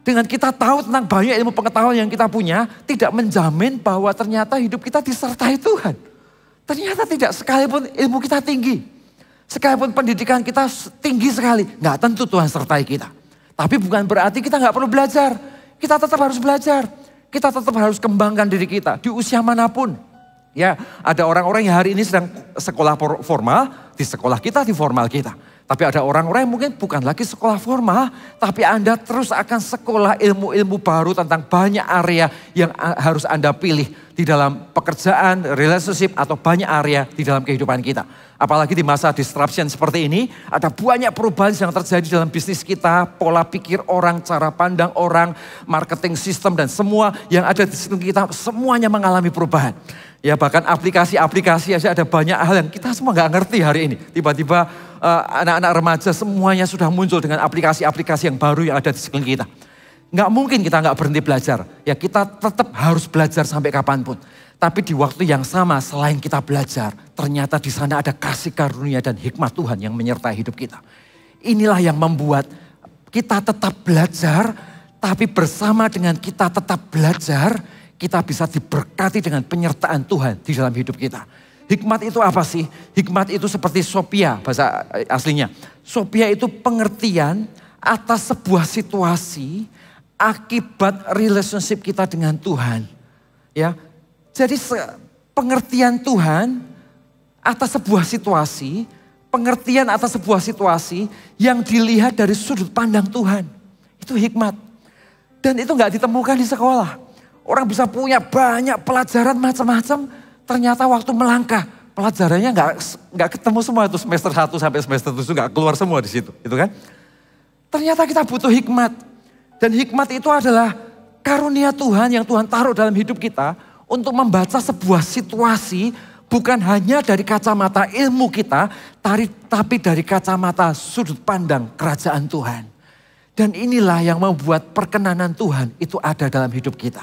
Dengan kita tahu tentang banyak ilmu pengetahuan yang kita punya, tidak menjamin bahwa ternyata hidup kita disertai Tuhan. Ternyata tidak, sekalipun ilmu kita tinggi. Sekalipun pendidikan kita tinggi sekali, nggak tentu Tuhan sertai kita. Tapi bukan berarti kita nggak perlu belajar. Kita tetap harus belajar. Kita tetap harus kembangkan diri kita di usia manapun. Ya, ada orang-orang yang hari ini sedang sekolah formal, di sekolah kita, di formal kita. Tapi ada orang-orang yang mungkin bukan lagi sekolah formal, tapi Anda terus akan sekolah ilmu-ilmu baru tentang banyak area yang harus Anda pilih di dalam pekerjaan, relationship, atau banyak area di dalam kehidupan kita. Apalagi di masa disruption seperti ini, ada banyak perubahan yang terjadi dalam bisnis kita, pola pikir orang, cara pandang orang, marketing system, dan semua yang ada di sekitar kita, semuanya mengalami perubahan. Ya bahkan aplikasi-aplikasi aja ada banyak hal yang kita semua nggak ngerti hari ini. Tiba-tiba anak-anak remaja semuanya sudah muncul dengan aplikasi-aplikasi yang baru yang ada di sekeliling kita. Nggak mungkin kita nggak berhenti belajar. Ya kita tetap harus belajar sampai kapanpun. Tapi di waktu yang sama selain kita belajar, ternyata di sana ada kasih karunia dan hikmat Tuhan yang menyertai hidup kita. Inilah yang membuat kita tetap belajar, tapi bersama dengan kita tetap belajar, kita bisa diberkati dengan penyertaan Tuhan di dalam hidup kita. Hikmat itu apa sih? Hikmat itu seperti Sophia bahasa aslinya. Sophia itu pengertian atas sebuah situasi akibat relationship kita dengan Tuhan. Ya, jadi pengertian Tuhan atas sebuah situasi, pengertian atas sebuah situasi yang dilihat dari sudut pandang Tuhan. Itu hikmat. Dan itu nggak ditemukan di sekolah. Orang bisa punya banyak pelajaran macam-macam, ternyata waktu melangkah pelajarannya nggak ketemu semua itu semester 1 sampai semester 7 nggak keluar semua di situ, gitu kan? Ternyata kita butuh hikmat, dan hikmat itu adalah karunia Tuhan yang Tuhan taruh dalam hidup kita untuk membaca sebuah situasi bukan hanya dari kacamata ilmu kita, tapi dari kacamata sudut pandang kerajaan Tuhan. Dan inilah yang membuat perkenanan Tuhan itu ada dalam hidup kita.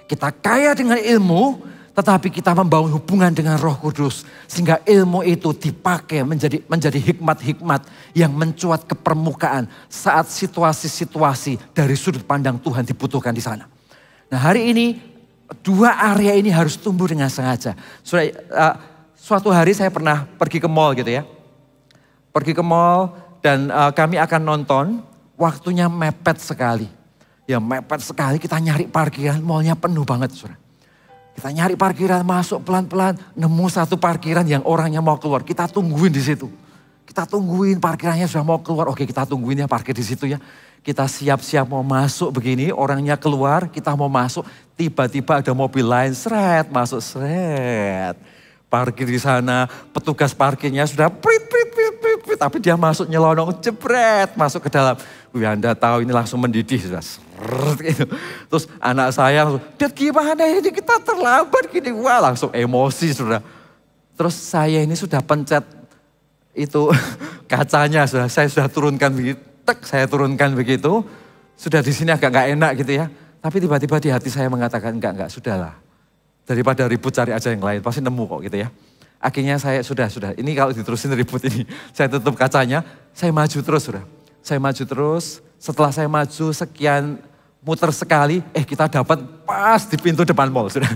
Kita kaya dengan ilmu, tetapi kita membangun hubungan dengan Roh Kudus. Sehingga ilmu itu dipakai menjadi hikmat-hikmat yang mencuat ke permukaan saat situasi-situasi dari sudut pandang Tuhan dibutuhkan di sana. Nah hari ini, dua area ini harus tumbuh dengan sengaja. Suatu hari saya pernah pergi ke mall gitu ya. Pergi ke mall dan kami akan nonton. Waktunya mepet sekali. Ya mepet sekali, kita nyari parkiran, mallnya penuh banget. Saudara. Kita nyari parkiran, masuk pelan-pelan, nemu satu parkiran yang orangnya mau keluar. Kita tungguin di situ. Kita tungguin parkirannya sudah mau keluar. Oke kita tungguin ya parkir di situ ya. Kita siap-siap mau masuk begini, orangnya keluar, kita mau masuk. Tiba-tiba ada mobil lain, seret, masuk seret. Parkir di sana, petugas parkirnya sudah prit, tapi dia masuk nyelonong, jebret, masuk ke dalam. Wih Anda tahu ini langsung mendidih, sudah seret gitu. Terus anak saya langsung, Dad gimana ini kita terlambat gini. Wah langsung emosi sudah. Terus saya ini sudah pencet itu kacanya, saya sudah turunkan begitu. Saya turunkan begitu. Sudah di sini agak gak enak gitu ya. Tapi tiba-tiba di hati saya mengatakan enggak, sudahlah. Daripada ribut cari aja yang lain, pasti nemu kok gitu ya. Akhirnya saya sudah. Ini kalau diterusin ribut ini, saya tutup kacanya, saya maju terus sudah. Saya maju terus, setelah saya maju sekian muter sekali, kita dapat pas di pintu depan mall sudah.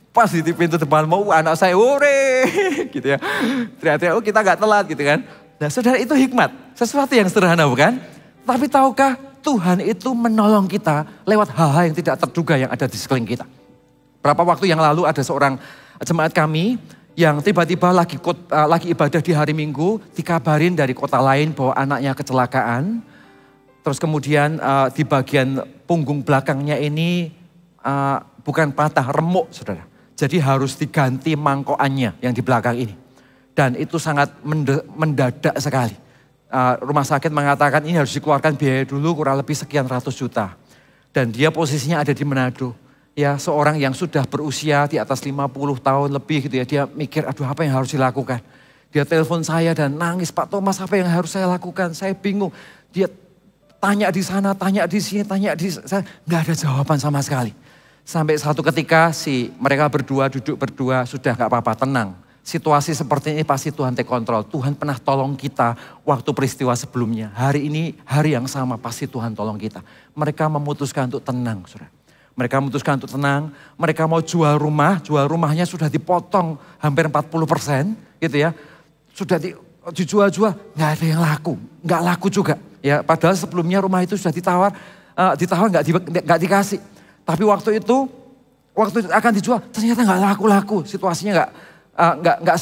Pas di pintu depan mall, anak saya, hore, gitu ya. Ternyata kita gak telat gitu kan. Nah saudara itu hikmat, sesuatu yang sederhana bukan? Tapi tahukah Tuhan itu menolong kita lewat hal-hal yang tidak terduga yang ada di sekeliling kita. Berapa waktu yang lalu ada seorang jemaat kami yang tiba-tiba lagi ibadah di hari Minggu, dikabarin dari kota lain bahwa anaknya kecelakaan. Terus kemudian di bagian punggung belakangnya ini bukan patah, remuk saudara. Jadi harus diganti mangkokannya yang di belakang ini. Dan itu sangat mendadak sekali. Rumah sakit mengatakan ini harus dikeluarkan biaya dulu kurang lebih sekian ratus juta. Dan dia posisinya ada di Manado. Ya seorang yang sudah berusia di atas 50 tahun lebih gitu ya. Dia mikir aduh apa yang harus dilakukan. Dia telepon saya dan nangis, Pak Thomas apa yang harus saya lakukan. Saya bingung. Dia tanya di sana, tanya di sini, tanya di sana. Nggak ada jawaban sama sekali. Sampai satu ketika mereka berdua duduk berdua sudah gak apa-apa tenang. Situasi seperti ini pasti Tuhan take control. Tuhan pernah tolong kita waktu peristiwa sebelumnya. Hari ini hari yang sama pasti Tuhan tolong kita. Mereka memutuskan untuk tenang saudara. Mereka memutuskan untuk tenang, mereka mau jual rumahnya sudah dipotong hampir 40% gitu ya. Sudah dijual-jual, nggak ada yang laku, nggak laku juga. Ya, padahal sebelumnya rumah itu sudah ditawar nggak dikasih. Tapi waktu itu akan dijual, ternyata nggak laku-laku, situasinya nggak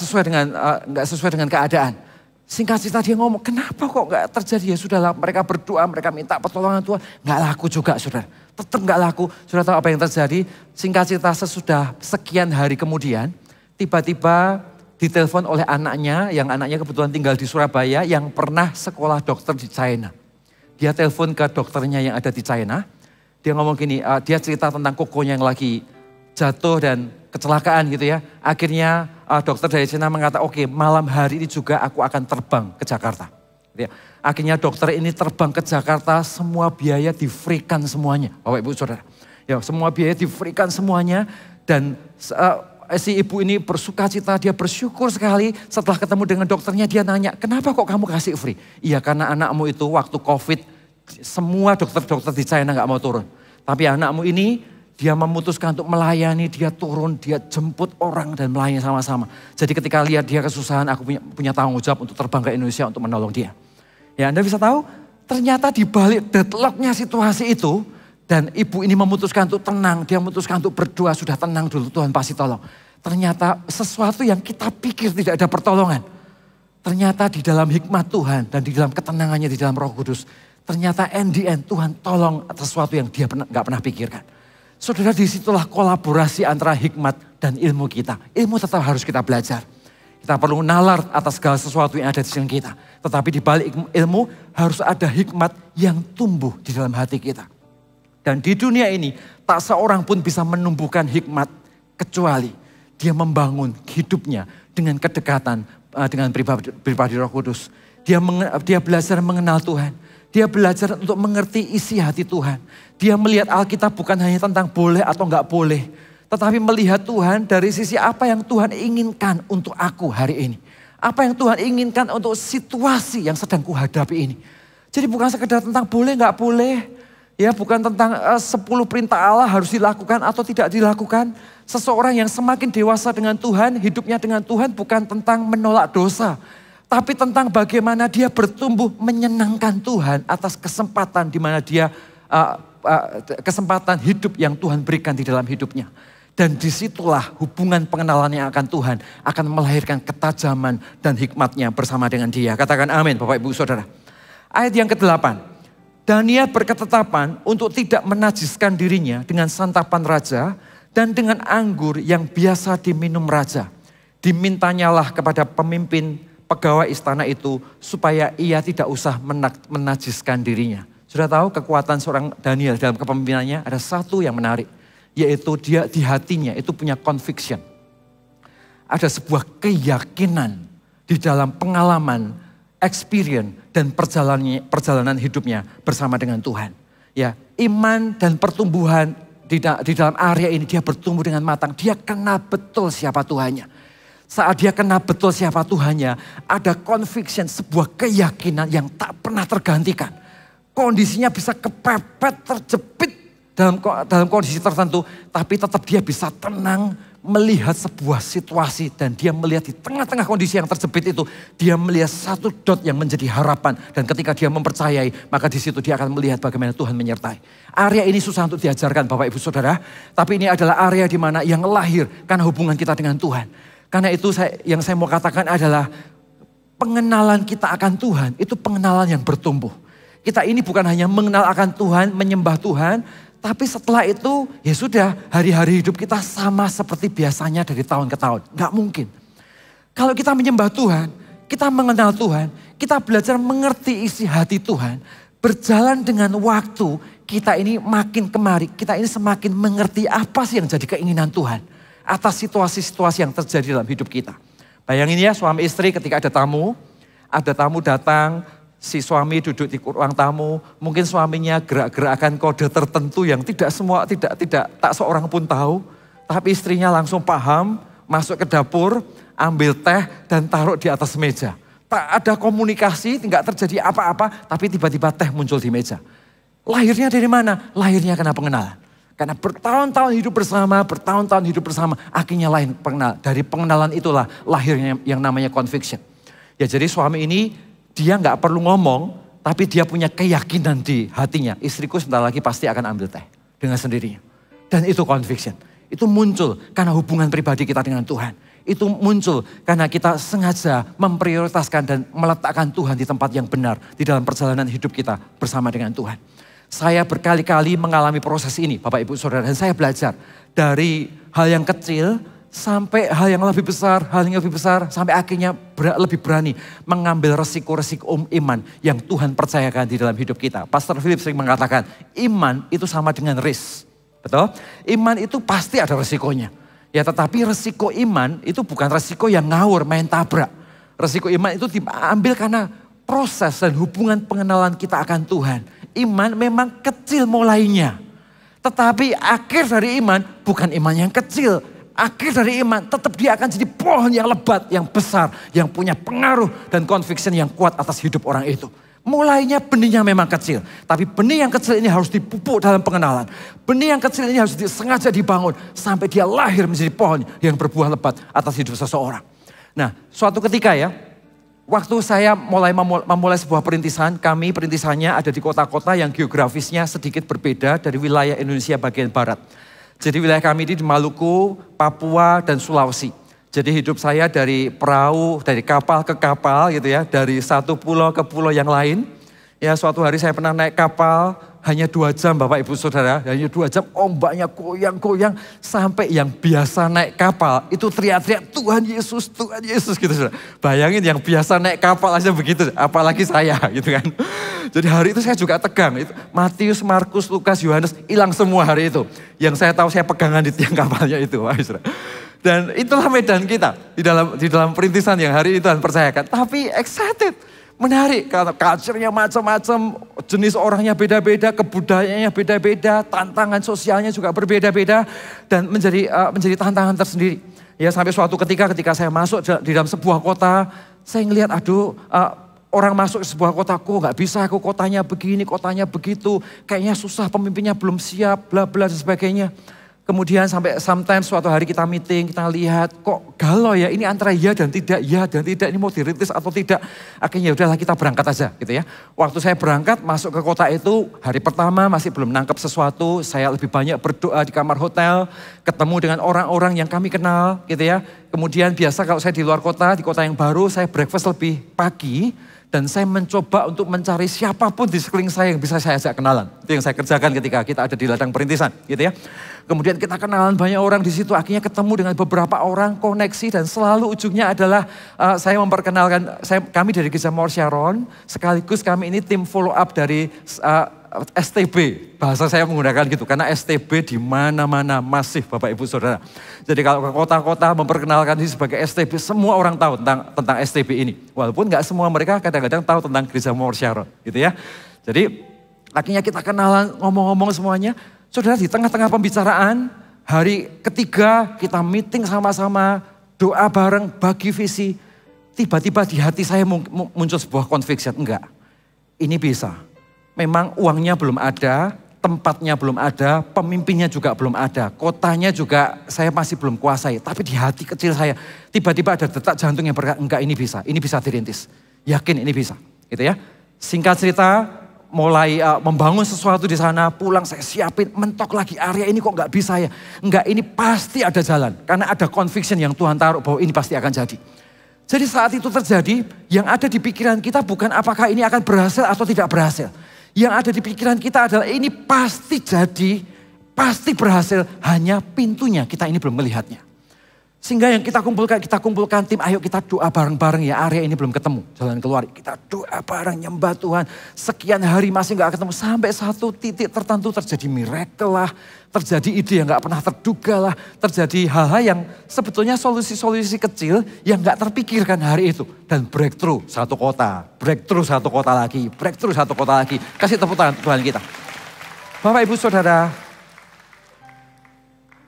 sesuai dengan keadaan. Singkat cerita dia ngomong, kenapa kok nggak terjadi? Ya sudahlah, mereka berdoa, mereka minta pertolongan Tuhan, nggak laku juga saudara. Tetap nggak laku. Sudah tahu apa yang terjadi? Singkat cerita sesudah sekian hari kemudian, tiba-tiba ditelepon oleh anaknya, yang anaknya kebetulan tinggal di Surabaya, yang pernah sekolah dokter di China. Dia telepon ke dokternya yang ada di China. Dia ngomong gini, dia cerita tentang kokonya yang lagi jatuh dan kecelakaan gitu ya. Akhirnya dokter dari China mengatakan, oke, malam hari ini juga aku akan terbang ke Jakarta. Gitu ya. Akhirnya dokter ini terbang ke Jakarta, semua biaya di-free-kan semuanya. Bapak Ibu Saudara. Ya, semua biaya di-free-kan semuanya. Dan si ibu ini bersuka cita, dia bersyukur sekali. Setelah ketemu dengan dokternya dia nanya, kenapa kok kamu kasih free? Iya karena anakmu itu waktu COVID, semua dokter-dokter di China gak mau turun. Tapi anakmu ini, dia memutuskan untuk melayani, dia turun, dia jemput orang dan melayani sama-sama. Jadi ketika lihat dia kesusahan, aku punya tanggung jawab untuk terbang ke Indonesia untuk menolong dia. Ya Anda bisa tahu, ternyata di balik deadlocknya situasi itu, dan ibu ini memutuskan untuk tenang, dia memutuskan untuk berdoa, sudah tenang dulu, Tuhan pasti tolong. Ternyata sesuatu yang kita pikir tidak ada pertolongan. Ternyata di dalam hikmat Tuhan dan di dalam ketenangannya di dalam Roh Kudus, ternyata end Tuhan tolong sesuatu yang dia gak pernah pikirkan. Saudara, disitulah kolaborasi antara hikmat dan ilmu kita. Ilmu tetap harus kita belajar. Kita perlu nalar atas segala sesuatu yang ada di sekeliling kita. Tetapi di balik ilmu harus ada hikmat yang tumbuh di dalam hati kita. Dan di dunia ini tak seorang pun bisa menumbuhkan hikmat kecuali dia membangun hidupnya dengan kedekatan dengan pribadi Roh Kudus. Dia belajar mengenal Tuhan. Dia belajar untuk mengerti isi hati Tuhan. Dia melihat Alkitab bukan hanya tentang boleh atau enggak boleh. Tetapi melihat Tuhan dari sisi apa yang Tuhan inginkan untuk aku hari ini. Apa yang Tuhan inginkan untuk situasi yang sedang kuhadapi ini. Jadi bukan sekedar tentang boleh enggak boleh. Ya, bukan tentang 10 perintah Allah harus dilakukan atau tidak dilakukan. Seseorang yang semakin dewasa dengan Tuhan, hidupnya dengan Tuhan bukan tentang menolak dosa. Tapi tentang bagaimana dia bertumbuh menyenangkan Tuhan atas kesempatan di mana dia, kesempatan hidup yang Tuhan berikan di dalam hidupnya. Dan disitulah hubungan pengenalannya akan Tuhan akan melahirkan ketajaman dan hikmatnya bersama dengan dia. Katakan amin Bapak Ibu Saudara. Ayat yang ke-8. Daniel berketetapan untuk tidak menajiskan dirinya dengan santapan raja dan dengan anggur yang biasa diminum raja. Dimintanyalah kepada pemimpin pegawai istana itu supaya ia tidak usah menajiskan dirinya. Sudah tahu kekuatan seorang Daniel dalam kepemimpinannya ada satu yang menarik. Yaitu dia di hatinya itu punya conviction. Ada sebuah keyakinan di dalam pengalaman, experience dan perjalanan hidupnya bersama dengan Tuhan. Ya, iman dan pertumbuhan di dalam area ini dia bertumbuh dengan matang. Dia kenal betul siapa Tuhannya. Saat dia kenal betul siapa Tuhannya, ada conviction, sebuah keyakinan yang tak pernah tergantikan. Kondisinya bisa kepepet, terjepit dalam kondisi tertentu, tapi tetap dia bisa tenang melihat sebuah situasi dan dia melihat di tengah-tengah kondisi yang terjepit itu, dia melihat satu dot yang menjadi harapan dan ketika dia mempercayai, maka di situ dia akan melihat bagaimana Tuhan menyertai. Area ini susah untuk diajarkan Bapak Ibu Saudara, tapi ini adalah area di mana yang lahir karena hubungan kita dengan Tuhan. Karena itu yang saya mau katakan adalah pengenalan kita akan Tuhan itu pengenalan yang bertumbuh. Kita ini bukan hanya mengenal akan Tuhan, menyembah Tuhan, tapi setelah itu ya sudah hari-hari hidup kita sama seperti biasanya dari tahun ke tahun. Nggak mungkin. Kalau kita menyembah Tuhan, kita mengenal Tuhan, kita belajar mengerti isi hati Tuhan. Berjalan dengan waktu, kita ini makin kemari, kita ini semakin mengerti apa sih yang jadi keinginan Tuhan. Atas situasi-situasi yang terjadi dalam hidup kita. Bayangin ya suami istri ketika ada tamu datang, si suami duduk di ruang tamu, mungkin suaminya gerak-gerakan kode tertentu yang tidak seorang pun tahu, tapi istrinya langsung paham, masuk ke dapur, ambil teh dan taruh di atas meja. Tak ada komunikasi, tidak terjadi apa-apa, tapi tiba-tiba teh muncul di meja. Lahirnya dari mana? Lahirnya karena pengenalan. Karena bertahun-tahun hidup bersama, akhirnya lahir pengenalan. Dari pengenalan itulah lahirnya yang namanya conviction. Ya jadi suami ini dia nggak perlu ngomong, tapi dia punya keyakinan di hatinya. Istriku sebentar lagi pasti akan ambil teh dengan sendirinya. Dan itu conviction. Itu muncul karena hubungan pribadi kita dengan Tuhan. Itu muncul karena kita sengaja memprioritaskan dan meletakkan Tuhan di tempat yang benar di dalam perjalanan hidup kita bersama dengan Tuhan. Saya berkali-kali mengalami proses ini, Bapak Ibu Saudara, dan saya belajar dari hal yang kecil sampai hal yang lebih besar, sampai akhirnya lebih berani mengambil resiko-resiko iman yang Tuhan percayakan di dalam hidup kita. Pastor Philip sering mengatakan, iman itu sama dengan risk. Betul? Iman itu pasti ada resikonya. Ya tetapi resiko iman itu bukan resiko yang ngawur, main tabrak. Resiko iman itu diambil karena proses dan hubungan pengenalan kita akan Tuhan. Iman memang kecil mulainya. Tetapi akhir dari iman bukan iman yang kecil. Akhir dari iman tetap dia akan jadi pohon yang lebat, yang besar, yang punya pengaruh dan conviction yang kuat atas hidup orang itu. Mulainya benihnya memang kecil. Tapi benih yang kecil ini harus dipupuk dalam pengenalan. Benih yang kecil ini harus sengaja dibangun sampai dia lahir menjadi pohon yang berbuah lebat atas hidup seseorang. Nah suatu ketika ya, waktu saya memulai sebuah perintisan, perintisannya ada di kota-kota yang geografisnya sedikit berbeda dari wilayah Indonesia bagian barat. Jadi wilayah kami ini di Maluku, Papua, dan Sulawesi. Jadi hidup saya dari perahu, dari kapal ke kapal gitu ya. Dari satu pulau ke pulau yang lain. Ya suatu hari saya pernah naik kapal, hanya 2 jam Bapak Ibu Saudara. Hanya 2 jam ombaknya goyang-goyang. Sampai yang biasa naik kapal itu teriak-teriak Tuhan Yesus gitu saudara. Bayangin yang biasa naik kapal aja begitu. Apalagi saya gitu kan. Jadi hari itu saya juga tegang. Matius, Markus, Lukas, Yohanes hilang semua hari itu. Yang saya tahu saya pegangan di tiang kapalnya itu. Dan itulah medan kita di dalam perintisan yang hari itu Tuhan percayakan. Tapi excited. Menarik, karena culture-nya macam-macam, jenis orangnya beda-beda, kebudayaannya beda-beda, tantangan sosialnya juga berbeda-beda, dan menjadi tantangan tersendiri. Ya sampai suatu ketika saya masuk di dalam sebuah kota, saya ngelihat orang masuk ke sebuah kota, kok nggak bisa, aku kotanya begini, kotanya begitu, kayaknya susah, pemimpinnya belum siap, bla bla dan sebagainya. Kemudian sampai sometimes suatu hari kita meeting, kita lihat kok galau ya, ini antara ya dan tidak, ini mau dirintis atau tidak. Akhirnya udahlah kita berangkat aja gitu ya. Waktu saya berangkat masuk ke kota itu, hari pertama masih belum nangkep sesuatu, saya lebih banyak berdoa di kamar hotel, ketemu dengan orang-orang yang kami kenal gitu ya. Kemudian biasa kalau saya di luar kota, di kota yang baru, saya breakfast lebih pagi. Dan saya mencoba untuk mencari siapapun di sekeliling saya yang bisa saya ajak kenalan. Itu yang saya kerjakan ketika kita ada di ladang perintisan gitu ya. Kemudian kita kenalan banyak orang di situ, akhirnya ketemu dengan beberapa orang, koneksi, dan selalu ujungnya adalah saya memperkenalkan, kami dari Gereja Mawar Sharon, sekaligus kami ini tim follow up dari STB, bahasa saya menggunakan gitu, karena STB di mana-mana masif Bapak Ibu Saudara. Jadi kalau ke kota-kota memperkenalkan diri sebagai STB, semua orang tahu tentang STB ini. Walaupun nggak semua mereka kadang-kadang tahu tentang Gereja Mawar Sharon gitu ya. Jadi akhirnya kita kenalan, ngomong-ngomong semuanya. Saudara, di tengah-tengah pembicaraan, hari ketiga kita meeting sama-sama, doa bareng, bagi visi. Tiba-tiba di hati saya muncul sebuah conviction, enggak, ini bisa. Memang uangnya belum ada, tempatnya belum ada, pemimpinnya juga belum ada, kotanya juga saya masih belum kuasai. Tapi di hati kecil saya, tiba-tiba ada detak jantung yang berkata, enggak, ini bisa dirintis. Yakin ini bisa, gitu ya. Singkat cerita, mulai membangun sesuatu di sana, pulang saya siapin, mentok lagi area ini kok nggak bisa ya. Enggak, ini pasti ada jalan. Karena ada conviction yang Tuhan taruh bahwa ini pasti akan jadi. Jadi saat itu terjadi, yang ada di pikiran kita bukan apakah ini akan berhasil atau tidak berhasil. Yang ada di pikiran kita adalah ini pasti jadi, pasti berhasil, hanya pintunya kita ini belum melihatnya. Sehingga yang kita kumpulkan tim, ayo kita doa bareng-bareng ya, area ini belum ketemu jalan keluar. Kita doa bareng, nyembah Tuhan, sekian hari masih gak ketemu. Sampai satu titik tertentu terjadi miracle lah, terjadi ide yang gak pernah terduga lah, terjadi hal-hal yang sebetulnya solusi-solusi kecil yang gak terpikirkan hari itu. Dan breakthrough satu kota, breakthrough satu kota lagi, breakthrough satu kota lagi. Kasih tepuk tangan Tuhan kita. Bapak Ibu Saudara,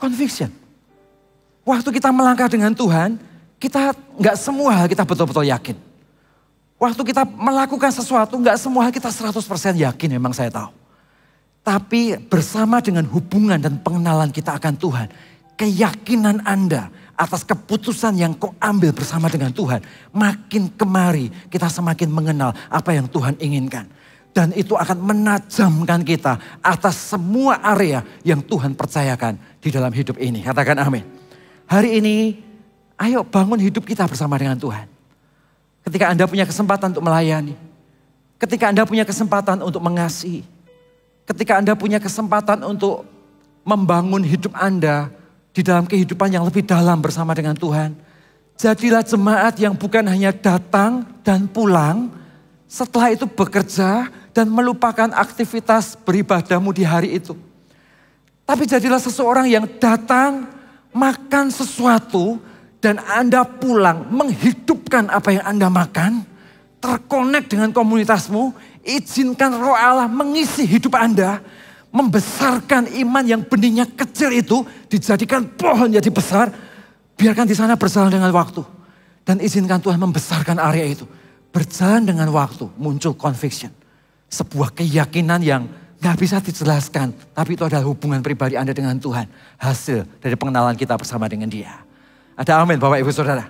conviction. Waktu kita melangkah dengan Tuhan, kita nggak semua hal kita betul-betul yakin. Waktu kita melakukan sesuatu, nggak semua hal kita 100% yakin, memang saya tahu. Tapi bersama dengan hubungan dan pengenalan kita akan Tuhan, keyakinan Anda atas keputusan yang kau ambil bersama dengan Tuhan, makin kemari kita semakin mengenal apa yang Tuhan inginkan. Dan itu akan menajamkan kita atas semua area yang Tuhan percayakan di dalam hidup ini. Katakan amin. Hari ini, ayo bangun hidup kita bersama dengan Tuhan. Ketika Anda punya kesempatan untuk melayani. Ketika Anda punya kesempatan untuk mengasihi. Ketika Anda punya kesempatan untuk membangun hidup Anda di dalam kehidupan yang lebih dalam bersama dengan Tuhan. Jadilah jemaat yang bukan hanya datang dan pulang. Setelah itu bekerja dan melupakan aktivitas beribadahmu di hari itu. Tapi jadilah seseorang yang datang, makan sesuatu, dan Anda pulang menghidupkan apa yang Anda makan, terkonek dengan komunitasmu, izinkan Roh Allah mengisi hidup Anda, membesarkan iman yang benihnya kecil itu, dijadikan pohon jadi besar, biarkan di sana berjalan dengan waktu. Dan izinkan Tuhan membesarkan area itu. Berjalan dengan waktu, muncul conviction. Sebuah keyakinan yang gak bisa dijelaskan, tapi itu adalah hubungan pribadi Anda dengan Tuhan. Hasil dari pengenalan kita bersama dengan Dia. Ada amin Bapak Ibu Saudara.